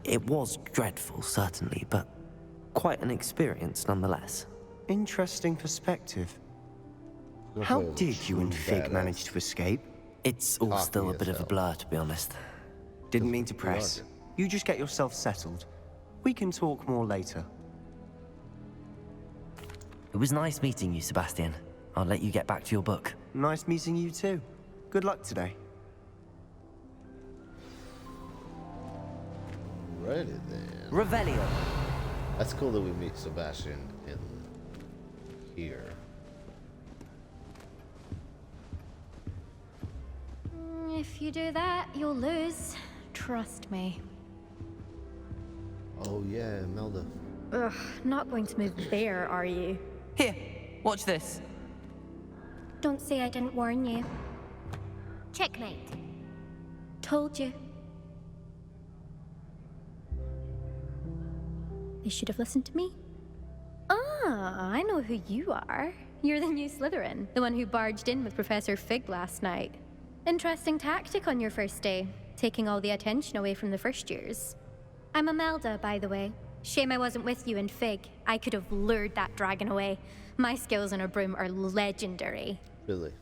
It was dreadful, certainly, but quite an experience nonetheless. Interesting perspective. How did you and Fig manage to escape? It's all still a bit of a blur, to be honest. Didn't mean to press. You just get yourself settled. We can talk more later. It was nice meeting you, Sebastian. I'll let you get back to your book. Nice meeting you too. Good luck today. Righty then. Revelio. That's cool that we meet Sebastian in here. If you do that, you'll lose. Trust me. Oh yeah, Melda. Ugh, not going to move there, are you? Here, watch this. Don't say I didn't warn you. Checkmate. Told you. They should have listened to me. Ah, I know who you are. You're the new Slytherin, the one who barged in with Professor Fig last night. Interesting tactic on your first day, taking all the attention away from the first years. I'm Imelda, by the way. Shame I wasn't with you in Fig. I could have lured that dragon away. My skills on a broom are legendary. Really?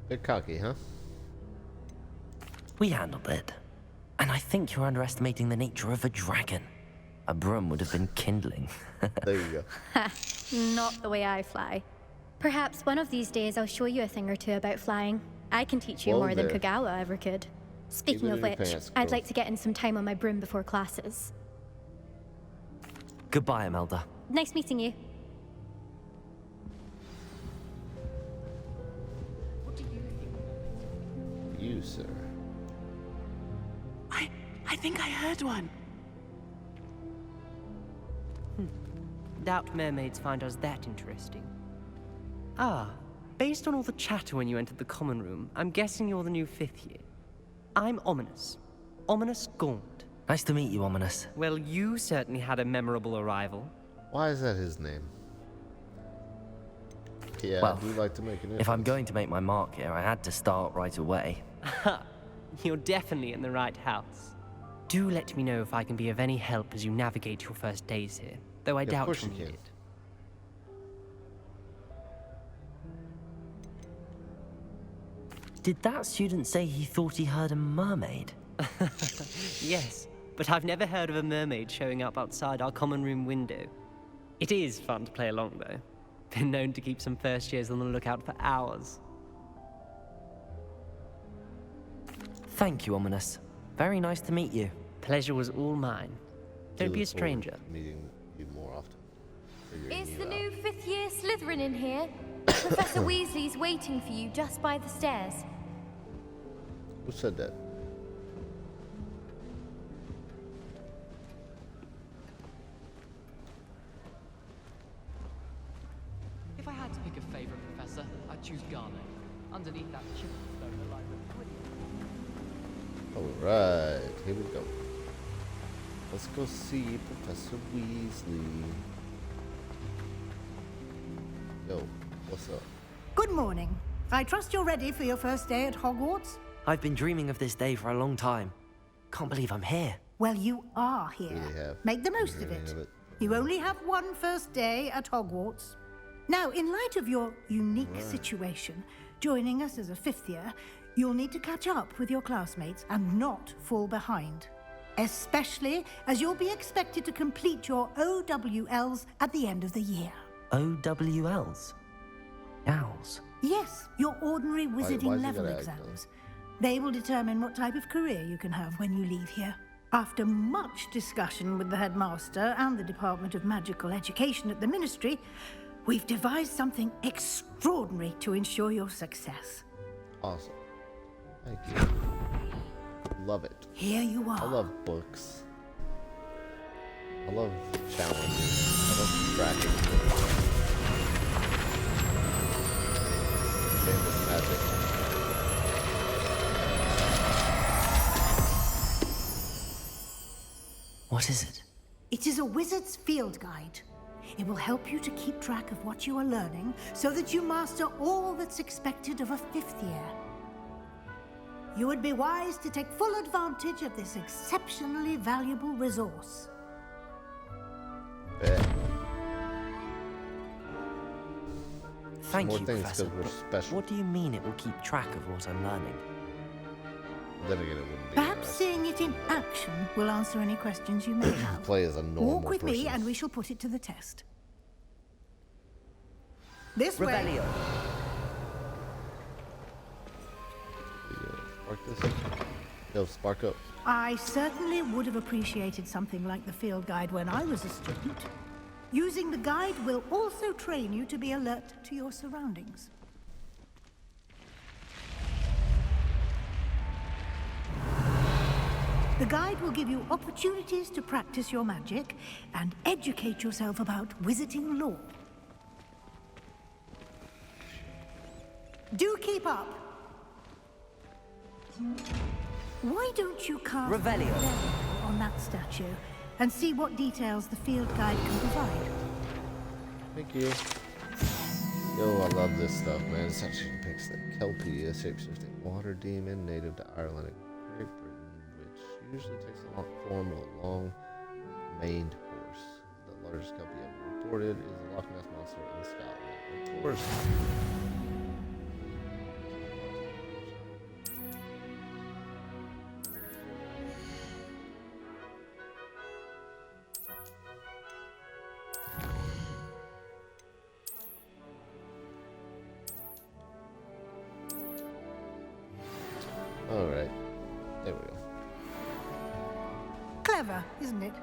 Bit cocky, huh? We handled it. And I think you're underestimating the nature of a dragon. A broom would have been kindling. There you go. Ha, not the way I fly. Perhaps one of these days I'll show you a thing or two about flying. I can teach you Whoa more than there. Kagawa ever could. Speaking it of in your which, pants, I'd girl. like to get in some time on my broom before classes. Goodbye, Imelda. Nice meeting you. You, sir. I think I heard one. Doubt mermaids find us that interesting. Ah, based on all the chatter when you entered the common room, I'm guessing you're the new 5th year. I'm Ominous. Ominous Gaunt. Nice to meet you, Ominous. Well, you certainly had a memorable arrival. Why is that his name? Yeah, Well, I do like to make an if I'm going to make my mark here, I had to start right away. You're definitely in the right house. Do let me know if I can be of any help as you navigate your first days here, though I Yeah, of doubt course you'll you need can. it. Did that student say he thought he heard a mermaid? Yes, but I've never heard of a mermaid showing up outside our common room window. It is fun to play along, though. Been known to keep some first years on the lookout for hours. Thank you, Ominous. Very nice to meet you. Pleasure was all mine. Don't be a Look forward stranger. to meeting you more often. Figuring Is you the out. new 5th year Slytherin in here? Professor Weasley's waiting for you just by the stairs. Who said that? If I had to pick a favorite professor, I'd choose Garnet. Underneath that chip stone aligned with Alright, here we go. Let's go see Professor Weasley. Yo, what's up? Good morning. I trust you're ready for your first day at Hogwarts? I've been dreaming of this day for a long time. Can't believe I'm here. Well, you are here. Really have. Make the most of Really it. have it. You only have one first day at Hogwarts. Now, in light of your unique Right. situation, joining us as a 5th year, you'll need to catch up with your classmates and not fall behind. Especially as you'll be expected to complete your OWLs at the end of the year. OWLs? Owls? Yes, your ordinary why's wizarding he level gotta act exams. They will determine what type of career you can have when you leave here. After much discussion with the headmaster and the Department of Magical Education at the Ministry, we've devised something extraordinary to ensure your success. Awesome. Thank you. Love it. Here you are. I love books. I love challenges. I love tracking things. Famous magic. What is it? It is a wizard's field guide. It will help you to keep track of what you are learning so that you master all that's expected of a 5th year. You would be wise to take full advantage of this exceptionally valuable resource. Bet. Thank More you, things Professor. because we're but special. What do you mean it will keep track of what I'm learning? Then again, it wouldn't be. Perhaps seeing it in action will answer any questions you may have. Play as a normal Walk with me person. and we shall put it to the test. This way. Revelio. Spark this. Yo, spark up. I certainly would have appreciated something like the field guide when I was a student. Using the guide will also train you to be alert to your surroundings. The guide will give you opportunities to practice your magic and educate yourself about wizarding lore. Do keep up. Why don't you cast Revelio. Revelio on that statue and see what details the field guide can provide? Thank you. Yo, I love this stuff, man. This actually depicts the Kelpie, a shape-shifting water demon native to Ireland and Great Britain, which usually takes the form of a long-maned horse. The largest Kelpie ever reported is the Loch Ness Monster in Scotland. Of course. Clever, isn't it?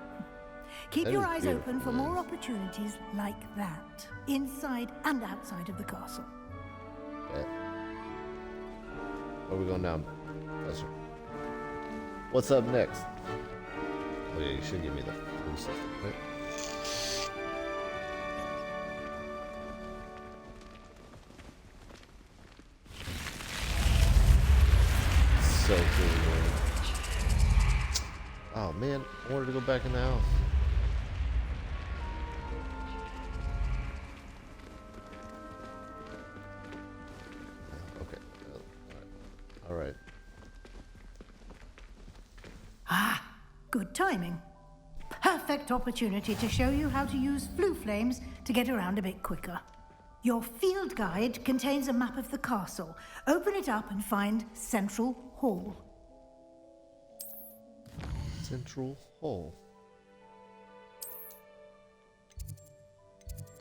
Keep That your is eyes beautiful, open for man. more opportunities like that, inside and outside of the castle. Bet. Where we going now? Professor? What's up next? Oh yeah, you should give me the full system, right? So cool, man. Oh man, I wanted to go back in the house. Okay. All right. Ah, good timing. Perfect opportunity to show you how to use flue flames to get around a bit quicker. Your field guide contains a map of the castle. Open it up and find Central Hall. Central Hall.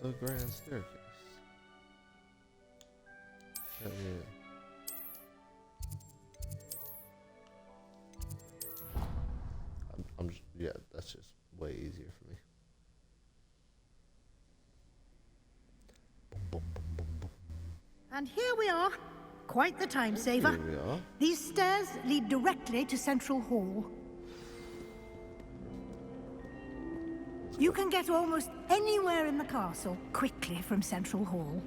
The grand staircase. Yeah. I'm just, yeah, that's just way easier for me. And here we are. Quite the time saver. Here we are. These stairs lead directly to Central Hall. You can get almost anywhere in the castle quickly from Central Hall.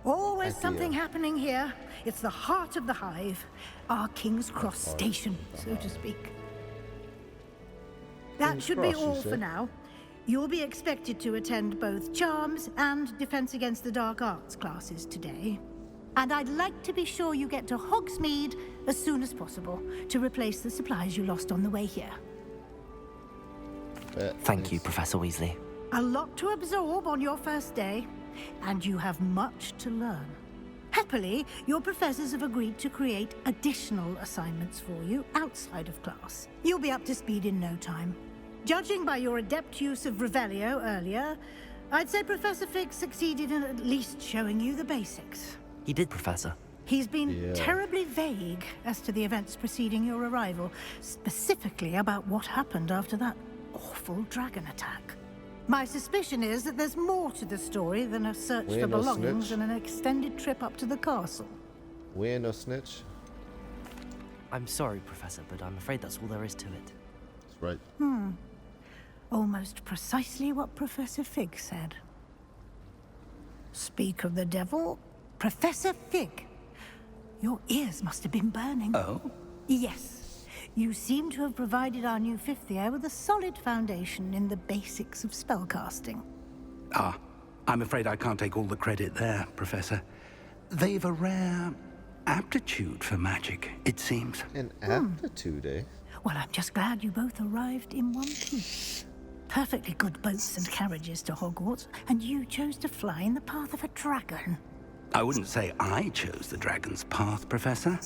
Always something happening here. It's the heart of the hive, our King's Cross station, so to speak. That should be all for now. You'll be expected to attend both Charms and Defense Against the Dark Arts classes today. And I'd like to be sure you get to Hogsmeade as soon as possible to replace the supplies you lost on the way here. Thank you, Professor Weasley. A lot to absorb on your first day, and you have much to learn. Happily, your professors have agreed to create additional assignments for you outside of class. You'll be up to speed in no time. Judging by your adept use of Revelio earlier, I'd say Professor Fig succeeded in at least showing you the basics. He did, Professor. He's been terribly vague as to the events preceding your arrival, specifically about what happened after that awful dragon attack. My suspicion is that there's more to the story than a search for belongings and an extended trip up to the castle. We ain't no snitch. I'm sorry, Professor, but I'm afraid that's all there is to it. That's right. Almost precisely what Professor Fig said. Speak of the devil, Professor Fig. Your ears must have been burning. Oh? Yes. You seem to have provided our new fifth year with a solid foundation in the basics of spellcasting. Ah, I'm afraid I can't take all the credit there, Professor. They've a rare aptitude for magic, it seems. An aptitude, eh? Well, I'm just glad you both arrived in one piece. Perfectly good boats and carriages to Hogwarts, and you chose to fly in the path of a dragon. I wouldn't say I chose the dragon's path, Professor.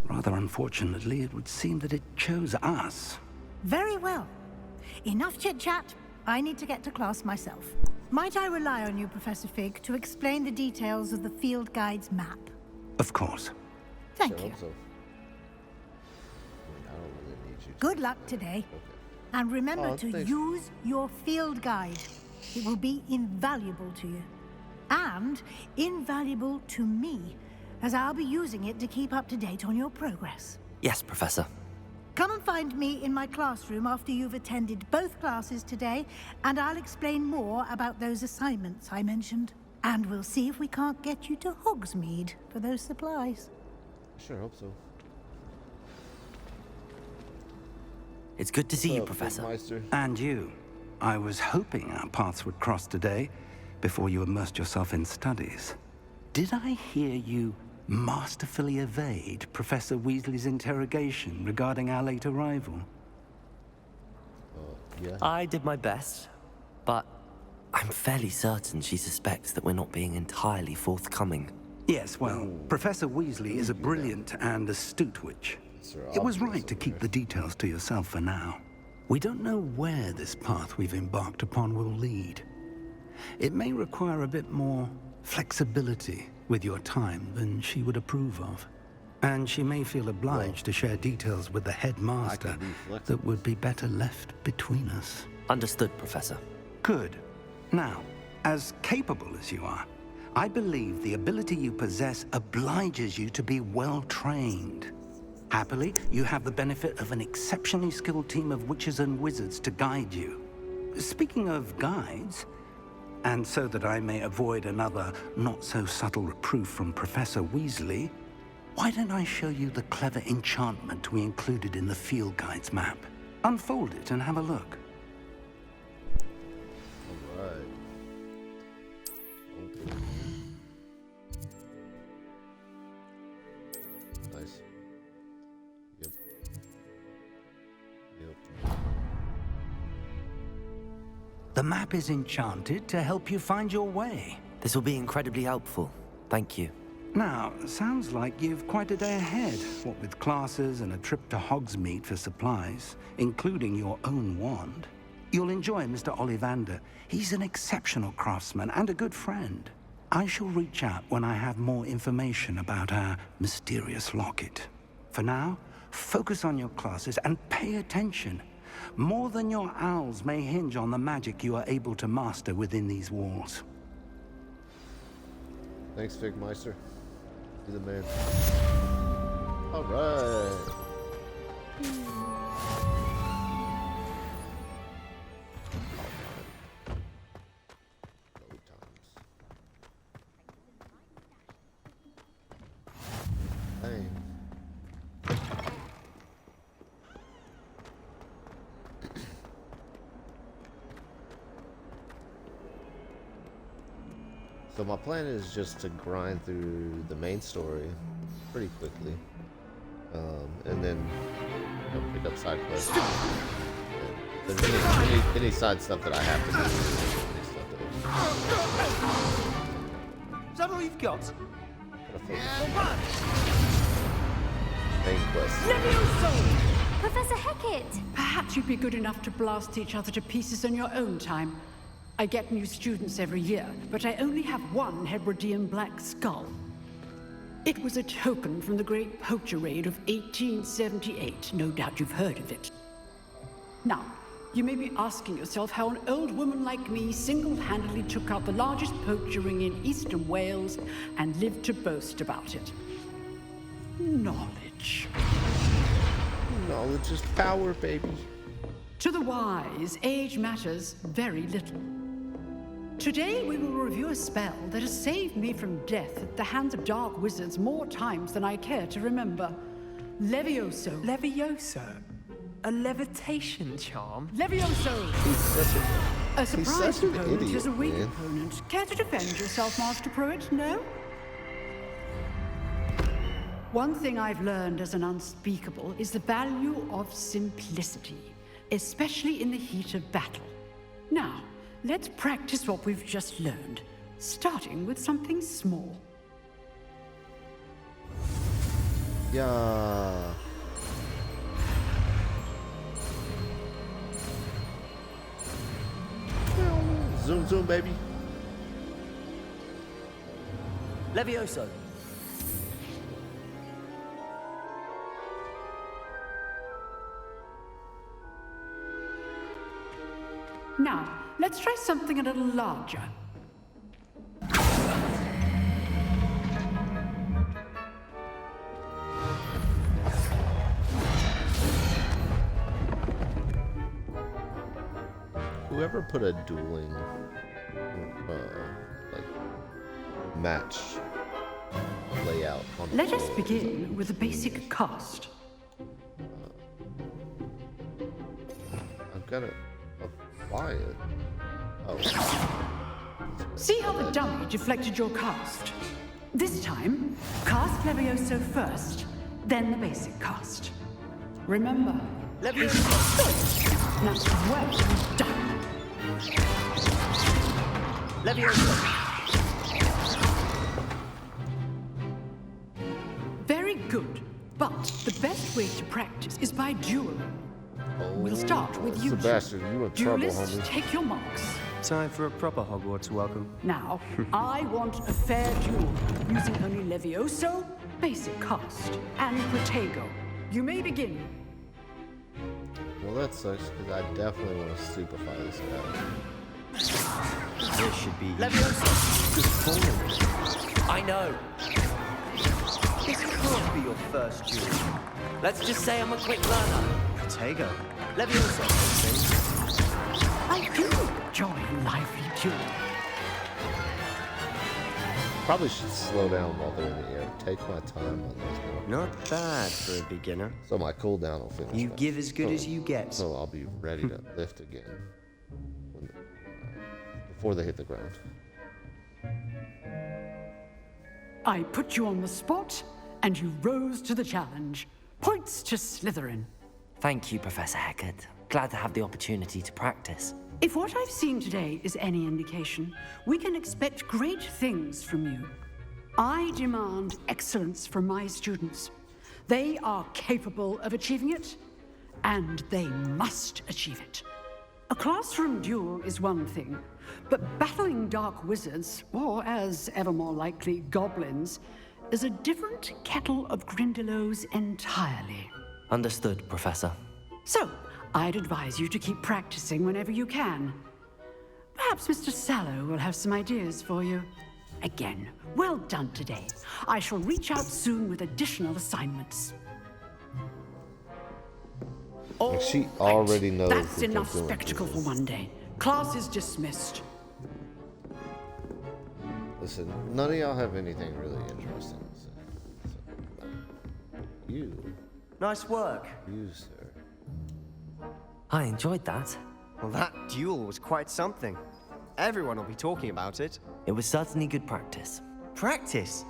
Rather unfortunately, it would seem that it chose us. Very well. Enough chit-chat. I need to get to class myself. Might I rely on you, Professor Fig, to explain the details of the field guide's map? Of course. Thank you. Good luck today. And remember to use your field guide. It will be invaluable to you. And invaluable to me, as I'll be using it to keep up to date on your progress. Yes, Professor. Come and find me in my classroom after you've attended both classes today, and I'll explain more about those assignments I mentioned. And we'll see if we can't get you to Hogsmeade for those supplies. Sure hope so. It's good to see you, Professor. And you. I was hoping our paths would cross today, before you immersed yourself in studies. Did I hear you masterfully evade Professor Weasley's interrogation regarding our late arrival? Yeah. I did my best, but I'm fairly certain she suspects that we're not being entirely forthcoming. Yes, well, Professor Weasley is a brilliant and astute witch. It was right to keep the details to yourself for now. We don't know where this path we've embarked upon will lead. It may require a bit more flexibility with your time than she would approve of. And she may feel obliged to share details with the headmaster that would be better left between us. Understood, Professor. Good. Now, as capable as you are, I believe the ability you possess obliges you to be well trained. Happily, you have the benefit of an exceptionally skilled team of witches and wizards to guide you. Speaking of guides, and so that I may avoid another not-so-subtle reproof from Professor Weasley, why don't I show you the clever enchantment we included in the field guide's map? Unfold it and have a look. Alright. Open. Nice. Yep. The map is enchanted to help you find your way. This will be incredibly helpful. Thank you. Now, sounds like you've quite a day ahead, what with classes and a trip to Hogsmeade for supplies, including your own wand. You'll enjoy Mr. Ollivander. He's an exceptional craftsman and a good friend. I shall reach out when I have more information about our mysterious locket. For now, focus on your classes and pay attention. More than your owls may hinge on the magic you are able to master within these walls. Thanks, Figmeister. You're the man. Alright. So my plan is just to grind through the main story pretty quickly, and then pick up side quests. And then any side stuff that I have to do. Is that all you've got? Main quest. Professor Hecat! Perhaps you'd be good enough to blast each other to pieces on your own time. I get new students every year, but I only have one Hebridean black skull. It was a token from the Great Poacher Raid of 1878. No doubt you've heard of it. Now, you may be asking yourself how an old woman like me single-handedly took out the largest poacher ring in eastern Wales and lived to boast about it. Knowledge. Knowledge is power, baby. To the wise, age matters very little. Today, we will review a spell that has saved me from death at the hands of dark wizards more times than I care to remember. Levioso. Levioso? A levitation charm? Levioso! He's such a surprise such an opponent idiot, is a weak man. opponent. Care to defend yourself, Master Pruitt? No? One thing I've learned as an unspeakable is the value of simplicity, especially in the heat of battle. Now, let's practice what we've just learned, starting with something small. Yeah. Zoom, zoom, baby. Levioso. Now, let's try something a little larger. Whoever put a dueling, like, match layout on the Let us floor begin with a basic cast. I've got to apply it. Oh. See how the dummy deflected your cast? This time, cast Levioso first, then the basic cast. Remember, Levioso! Now, well done. Levioso! Very good, but the best way to practice is by dueling. We'll start with you. Sebastian, you in trouble, Duelists, homie. take your marks. Time for a proper Hogwarts welcome. Now, I want a fair duel, using only Levioso basic cast. And Protego, you may begin. Well, that sucks because I definitely want to stupefy this guy. This should be Leviosa! good form. I know. This can't be your first duel. Let's just say I'm a quick learner. Protego. Leviosa. I do enjoy a lively duel. Probably should slow down while they're in the air. Take my time on those ones. Not bad for a beginner. So my cooldown will finish. You give as good as you get. So I'll be ready to lift again before they hit the ground. I put you on the spot, and you rose to the challenge. Points to Slytherin. Thank you, Professor Hecat. Glad to have the opportunity to practice. If what I've seen today is any indication, we can expect great things from you. I demand excellence from my students. They are capable of achieving it, and they must achieve it. A classroom duel is one thing, but battling dark wizards, or as ever more likely, goblins, is a different kettle of Grindylows entirely. Understood, Professor. So, I'd advise you to keep practicing whenever you can. Perhaps Mr. Sallow will have some ideas for you. Again, well done today. I shall reach out soon with additional assignments. Like she already knows. That's enough spectacle for one day. Class is dismissed. Listen, none of y'all have anything really interesting to say. So, you. Nice work. You, sir. I enjoyed that. Well, that duel was quite something. Everyone will be talking about it. It was certainly good practice. Practice?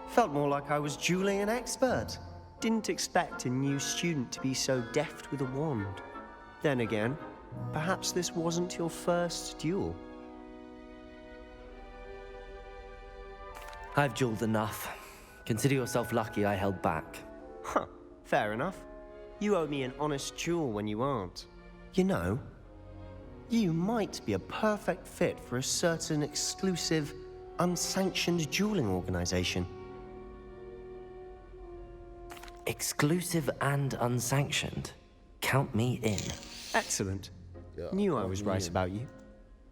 Felt more like I was dueling an expert. Didn't expect a new student to be so deft with a wand. Then again, perhaps this wasn't your first duel. I've dueled enough. Consider yourself lucky I held back. Huh, fair enough. You owe me an honest duel when you aren't. You know, you might be a perfect fit for a certain exclusive, unsanctioned dueling organization. Exclusive and unsanctioned. Count me in. Excellent. Yeah, Knew I was right about you.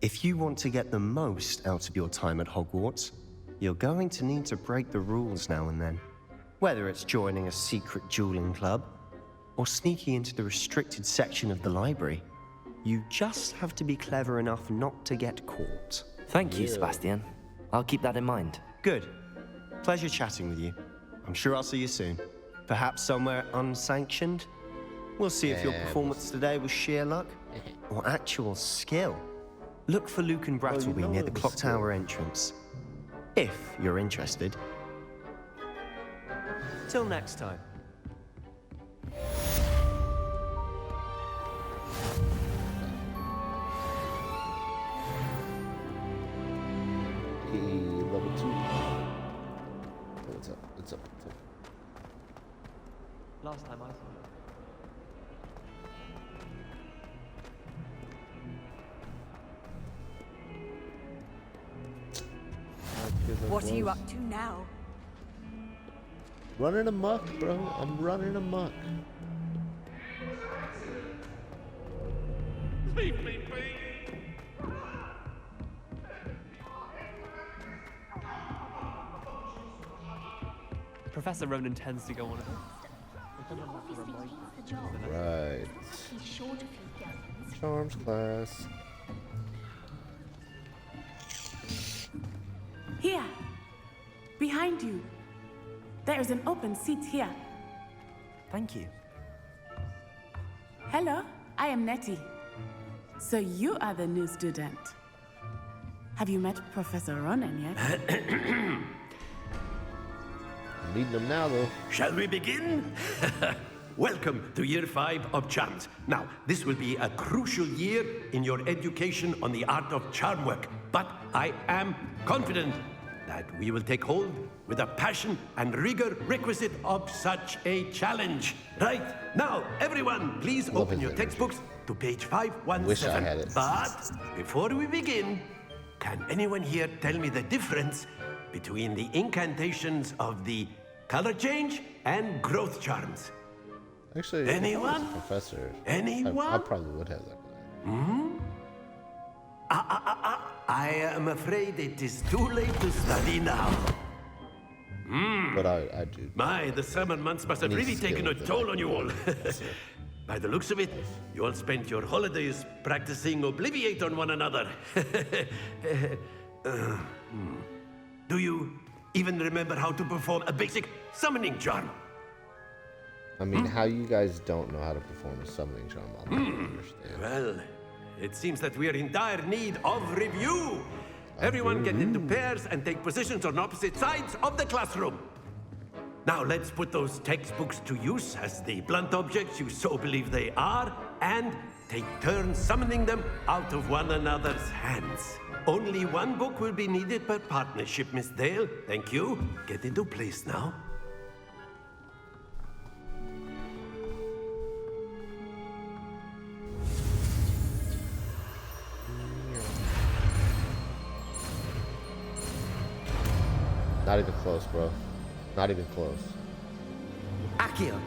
If you want to get the most out of your time at Hogwarts, you're going to need to break the rules now and then. Whether it's joining a secret dueling club, or sneaking into the restricted section of the library, you just have to be clever enough not to get caught. Thank you, Sebastian. I'll keep that in mind. Good. Pleasure chatting with you. I'm sure I'll see you soon. Perhaps somewhere unsanctioned? We'll see if your performance today was sheer luck or actual skill. Look for Luke and Brattleby near the clock tower entrance. If you're interested. Till next time. Level 2. What's up? What's up? What's up? Last time I saw it. What are you up to now? Running amok, bro. I'm running amok. Leave me be. Professor Ronan tends to go on. Right. Charms class. Here, behind you. There is an open seat here. Thank you. Hello, I am Nettie. So you are the new student. Have you met Professor Ronan yet? Meeting them now, though. Shall we begin? Welcome to Year 5 of Charms. Now, this will be a crucial year in your education on the art of charm work, but I am confident that we will take hold with the passion and rigor requisite of such a challenge. Right, now, everyone, please open your textbooks to page 517. Wish I had it. But before we begin, can anyone here tell me the difference between the incantations of the color change, and growth charms. Actually, if I was Anyone? a professor. Anyone? I probably would have that. Hmm? I am afraid it is too late to study now. But I do. My, the summer months must have Any really taken a skill that toll on you all. By the looks of it, you all spent your holidays practicing Obliviate on one another. Do you even remember how to perform a basic summoning charm? I mean, how you guys don't know how to perform a summoning charm, I'll never understand. Well, it seems that we are in dire need of review. Everyone get into pairs and take positions on opposite sides of the classroom. Now let's put those textbooks to use as the blunt objects you so believe they are, and take turns summoning them out of one another's hands. Only one book will be needed per partnership, Miss Dale. Thank you. Get into place now. Not even close, bro. Not even close. Accio.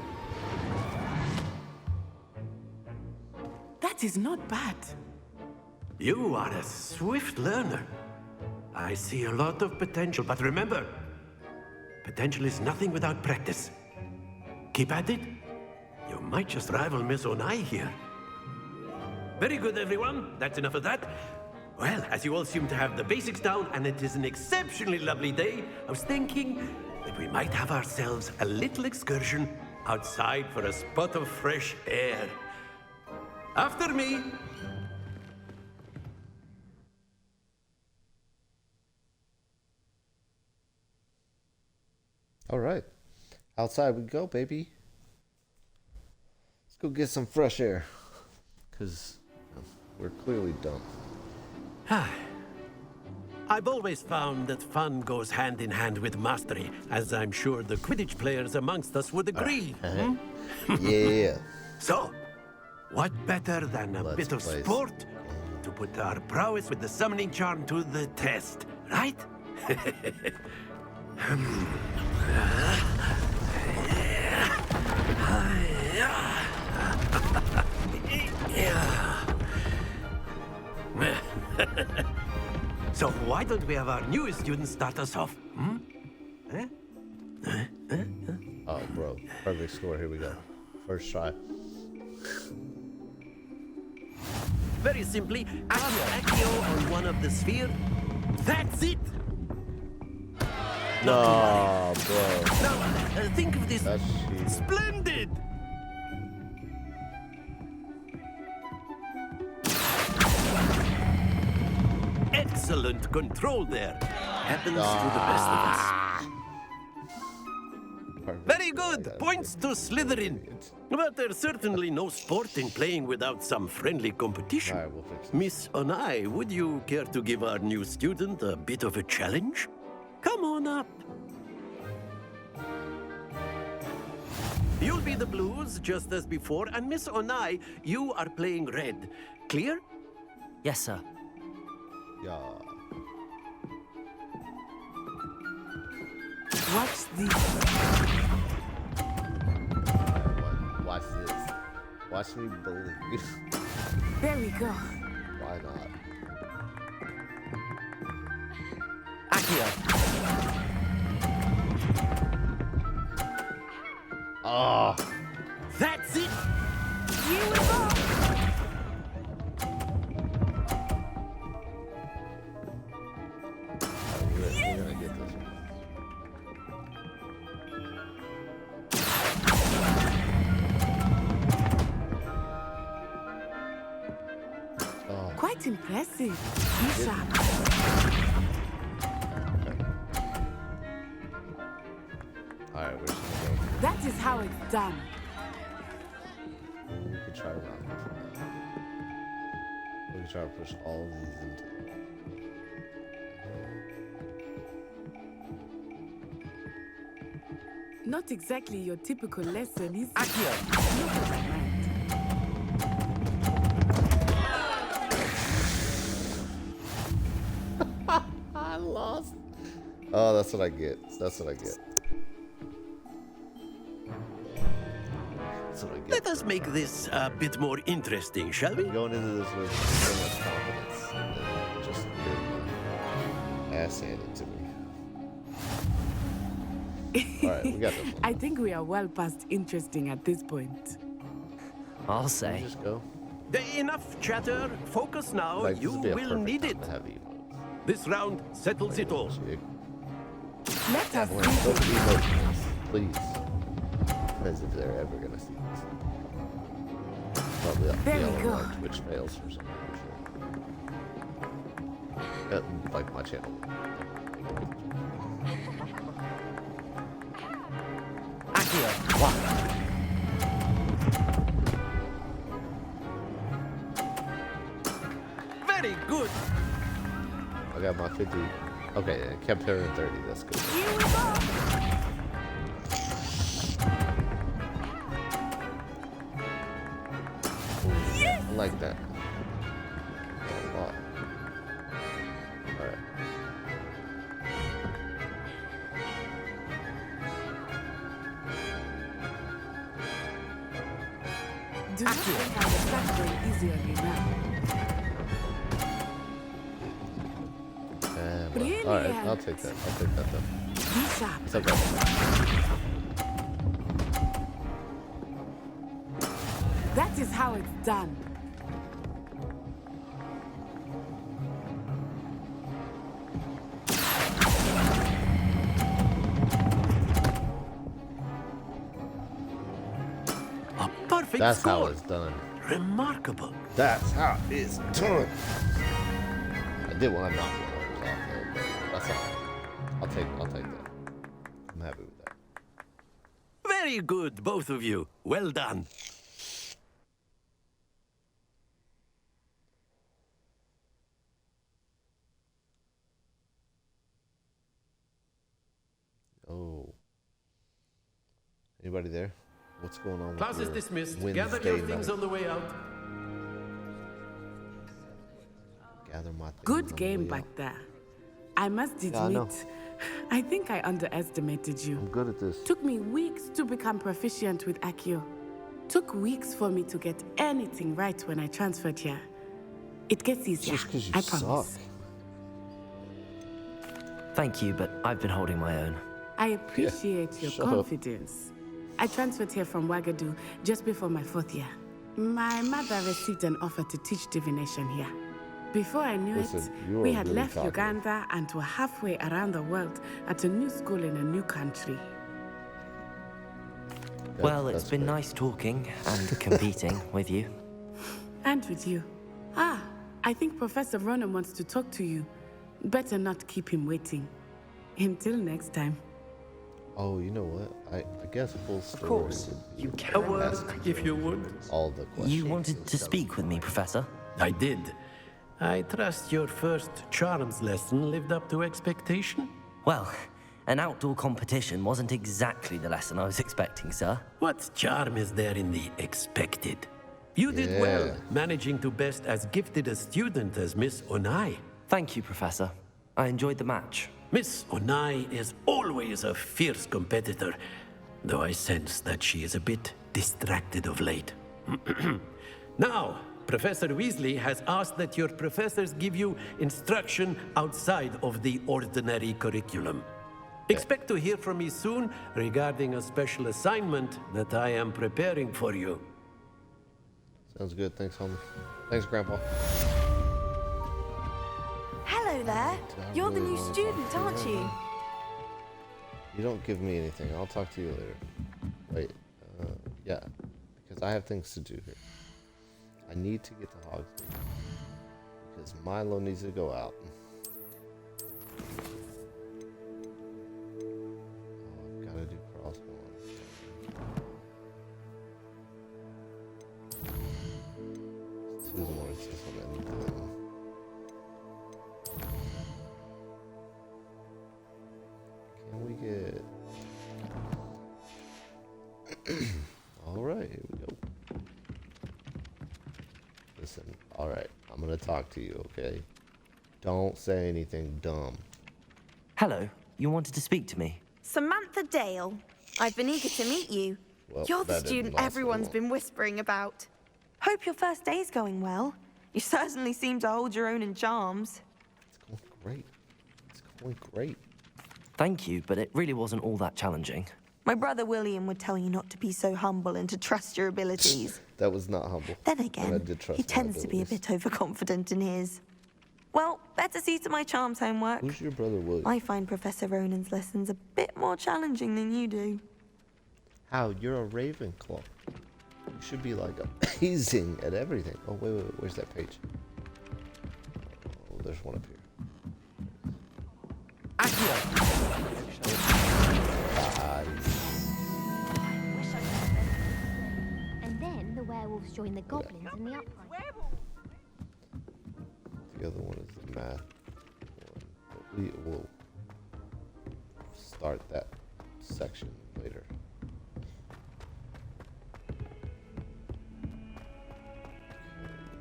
That is not bad. You are a swift learner. I see a lot of potential, but remember, potential is nothing without practice. Keep at it. You might just rival Miss Onai here. Very good, everyone. That's enough of that. Well, as you all seem to have the basics down, and it is an exceptionally lovely day, I was thinking that we might have ourselves a little excursion outside for a spot of fresh air. After me. All right. Outside we go, baby. Let's go get some fresh air. Because we're clearly dumb. I've always found that fun goes hand in hand with mastery, as I'm sure the Quidditch players amongst us would agree. Yeah. So, what better than a Let's bit of play sport to put our prowess with the summoning charm to the test, right? So why don't we have our newest student start us off? Oh, bro. Perfect score. Here we go. First try. Very simply, Accio on one of the sphere. That's it! No, bro. Now, think of this. That's cheating. Splendid! Excellent control there. Happens to the best of us. Perfect. Very good. Points to Slytherin. But there's certainly no sport in playing without some friendly competition. All right, we'll fix it. Miss Onai, would you care to give our new student a bit of a challenge? Come on up. You'll be the blues, just as before, and Miss Onai, you are playing red. Clear? Yes, sir. Yeah. Watch this. Watch this. Watch me believe. There we go. Why not? Accio. Oh. That's it! Beautiful. We're gonna get this one. Oh. Quite impressive. You sharp. Alright, where's the go? That is how it's done. We could try to round this. We could try to push all of these into. Not exactly your typical lesson, is it? Accio. Not what I meant. I lost. Oh, that's what I get. That's what I get. us make this a bit more interesting, shall we? Going into this with so much confidence, and then just getting ass handed to me. All right, we got this one. I think we are well past interesting at this point. I'll say. Just go. Enough chatter. Focus now. Like, You will need it. This round settles it all. Let us Please. As if they're ever gonna see this. Probably the There we yellow go. line Twitch fails or something. I'm sure. Like my channel. Very good. I got my 50. Okay, it kept her in 30. That's good. Yes! I like that. A lot. Alright. Do not think I will start going easy on you now. Really Alright, I'll take that. I'll take that though. Be sharp. It's okay. That is how it's done. A perfect That's score. how it's done. Remarkable. That's how it's done. I did want to knock one off though, but that's alright. I'll take that. I'm happy with that. Very good, both of you. Well done. Oh. Anybody there? What's going on Class with is your dismissed. Wednesday Gather your things night? on the way out. Gather my things on Good the game way back out. there. I must Yeah, I know. admit, I think I underestimated you. I'm good at this. Took me weeks to become proficient with Accio. Took weeks for me to get anything right when I transferred here. It gets easier, Just because you I promise. suck. Thank you, but I've been holding my own. I appreciate your shut up. confidence. I transferred here from Wagadu just before my 4th year. My mother received an offer to teach divination here. Before I knew Listen, you it, we are had really left talkative. Uganda and were halfway around the world at a new school in a new country. Well, it's been nice talking and competing with you. And with you. Ah, I think Professor Ronan wants to talk to you. Better not keep him waiting. Until next time. Oh, you know what? I guess full story. course, would be you the can. A word, best if you would. All the questions. You wanted to speak with me, Professor? I did. I trust your first charms lesson lived up to expectation? Well, an outdoor competition wasn't exactly the lesson I was expecting, sir. What charm is there in the expected? You did well, managing to best as gifted a student as Miss Onai. Thank you, Professor. I enjoyed the match. Miss Onai is always a fierce competitor, though I sense that she is a bit distracted of late. Now, Professor Weasley has asked that your professors give you instruction outside of the ordinary curriculum. Expect to hear from me soon regarding a special assignment that I am preparing for you. Sounds good. Thanks, homie. Thanks, Grandpa. Hello there. You're the new student, aren't you? You don't give me anything. I'll talk to you later. Wait. Yeah. Because I have things to do here. I need to get to Hogwarts. Because Milo needs to go out. Oh, I've got to do crossbow. Two more. It's just what I need to do. Can we get... Alright, here we go. Listen, alright, I'm gonna talk to you, okay? Don't say anything dumb. Hello, you wanted to speak to me? Samantha Dale. I've been eager to meet you. Well, You're the that didn't student last everyone's long. been whispering about. Hope your first day's going well. You certainly seem to hold your own in charms. It's going great. It's going great. Thank you, but it really wasn't all that challenging. My brother William would tell you not to be so humble and to trust your abilities. That was not humble. Then but I again, did trust he my tends to be a abilities. bit overconfident in his. Well, better see to my charms homework. Who's your brother William? I find Professor Ronan's lessons a bit more challenging than you do. How? You're a Ravenclaw. You should be like amazing at everything. Oh, wait. Where's that page? Oh, there's one up here. And then the werewolves join the goblins in the uprising. The other one is the math one. But we will start that section later.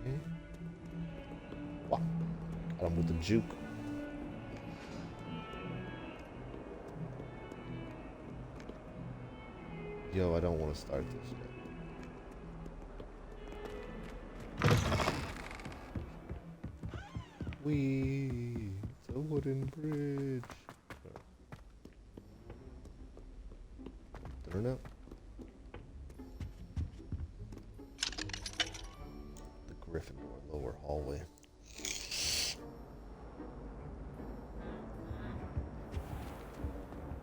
Okay. Wow. Got him with the juke. Yo, I don't want to start this yet. It's a wooden bridge. Turn up. The Gryffindor lower hallway.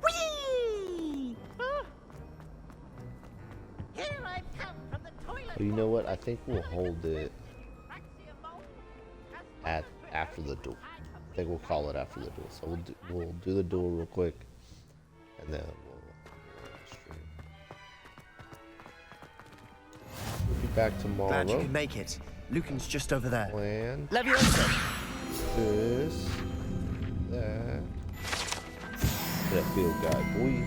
Whee! Here I've come from the toilet. Well, you know what? I think we'll hold it after the duel. I think we'll call it after the duel. So we'll do the duel real quick, and then we'll stream. We'll be back tomorrow. Glad you can make it. Lucan's just over there. Plan. Leviosa! This. That. That field guide, boy.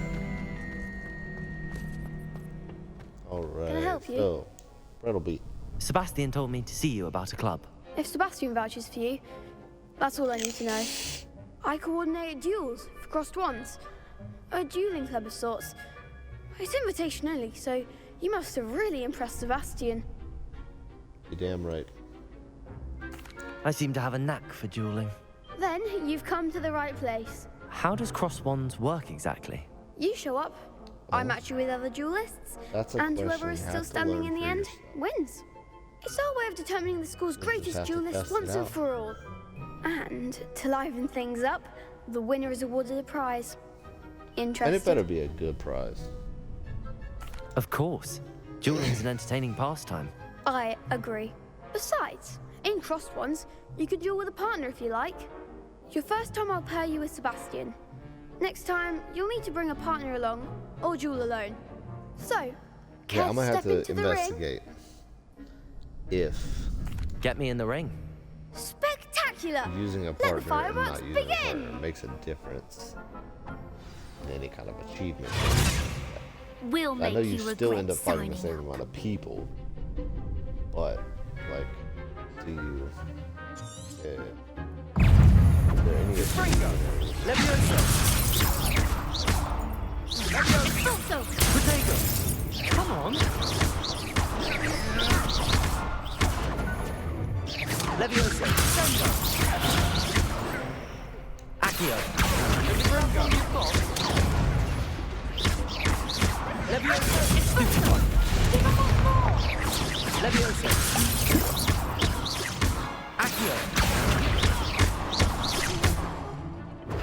Alright. Can I help you? So, Brettleby. Sebastian told me to see you about a club. If Sebastian vouches for you, that's all I need to know. I coordinate duels for crossed wands. A dueling club of sorts. It's invitation only, so you must have really impressed Sebastian. You're damn right. I seem to have a knack for dueling. Then you've come to the right place. How does cross wands work exactly? You show up, I match you with other duelists, That's a and question whoever is you still have to standing learn in the for end yourself. wins. It's our way of determining the school's have greatest to duelist test it once and out. for all. And to liven things up, the winner is awarded a prize. And it Interested? better be a good prize. Of course. Dueling's an entertaining pastime. I agree. Besides, in crossed ones, you could duel with a partner if you like. Your first time I'll pair you with Sebastian. Next time, you'll need to bring a partner along, or duel alone. So, Yeah, I'm gonna have step to into the ring? investigate. If Get me in the ring. Spectacular! using a Let the partner and fireworks not using a begin! partner makes a difference in any kind of achievement. We'll I make know you you still regret end up fighting the signing same amount of people, but like, do you? Yeah. Is there any achievement? Expulso! Protego! Come on! Leviosa! Accio! Leviosa! Stupid one! Leviosa! Accio!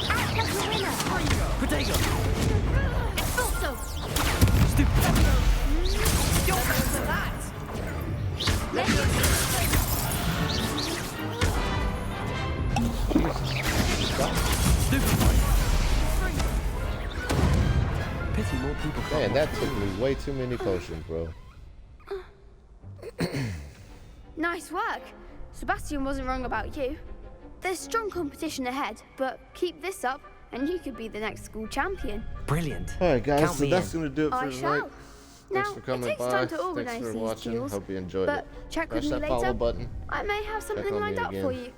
Act like a winner! Protego! Expulso! Stupid! You're better than that! Pity more people can't Man, that watch took me way too many potions, bro. Nice work. Sebastian wasn't wrong about you. There's strong competition ahead, but keep this up and you could be the next school champion. Brilliant. Alright guys, Count so me that's in. gonna do it for I tonight. shall. Thanks Now, for coming it takes by. time to Thanks organize for these watching. duels, Hope you enjoyed but it. check with Smash me that follow later. button. I may have something on me lined up for again. you.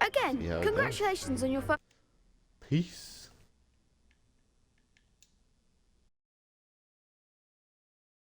Again, See how it goes. congratulations on your first. Peace.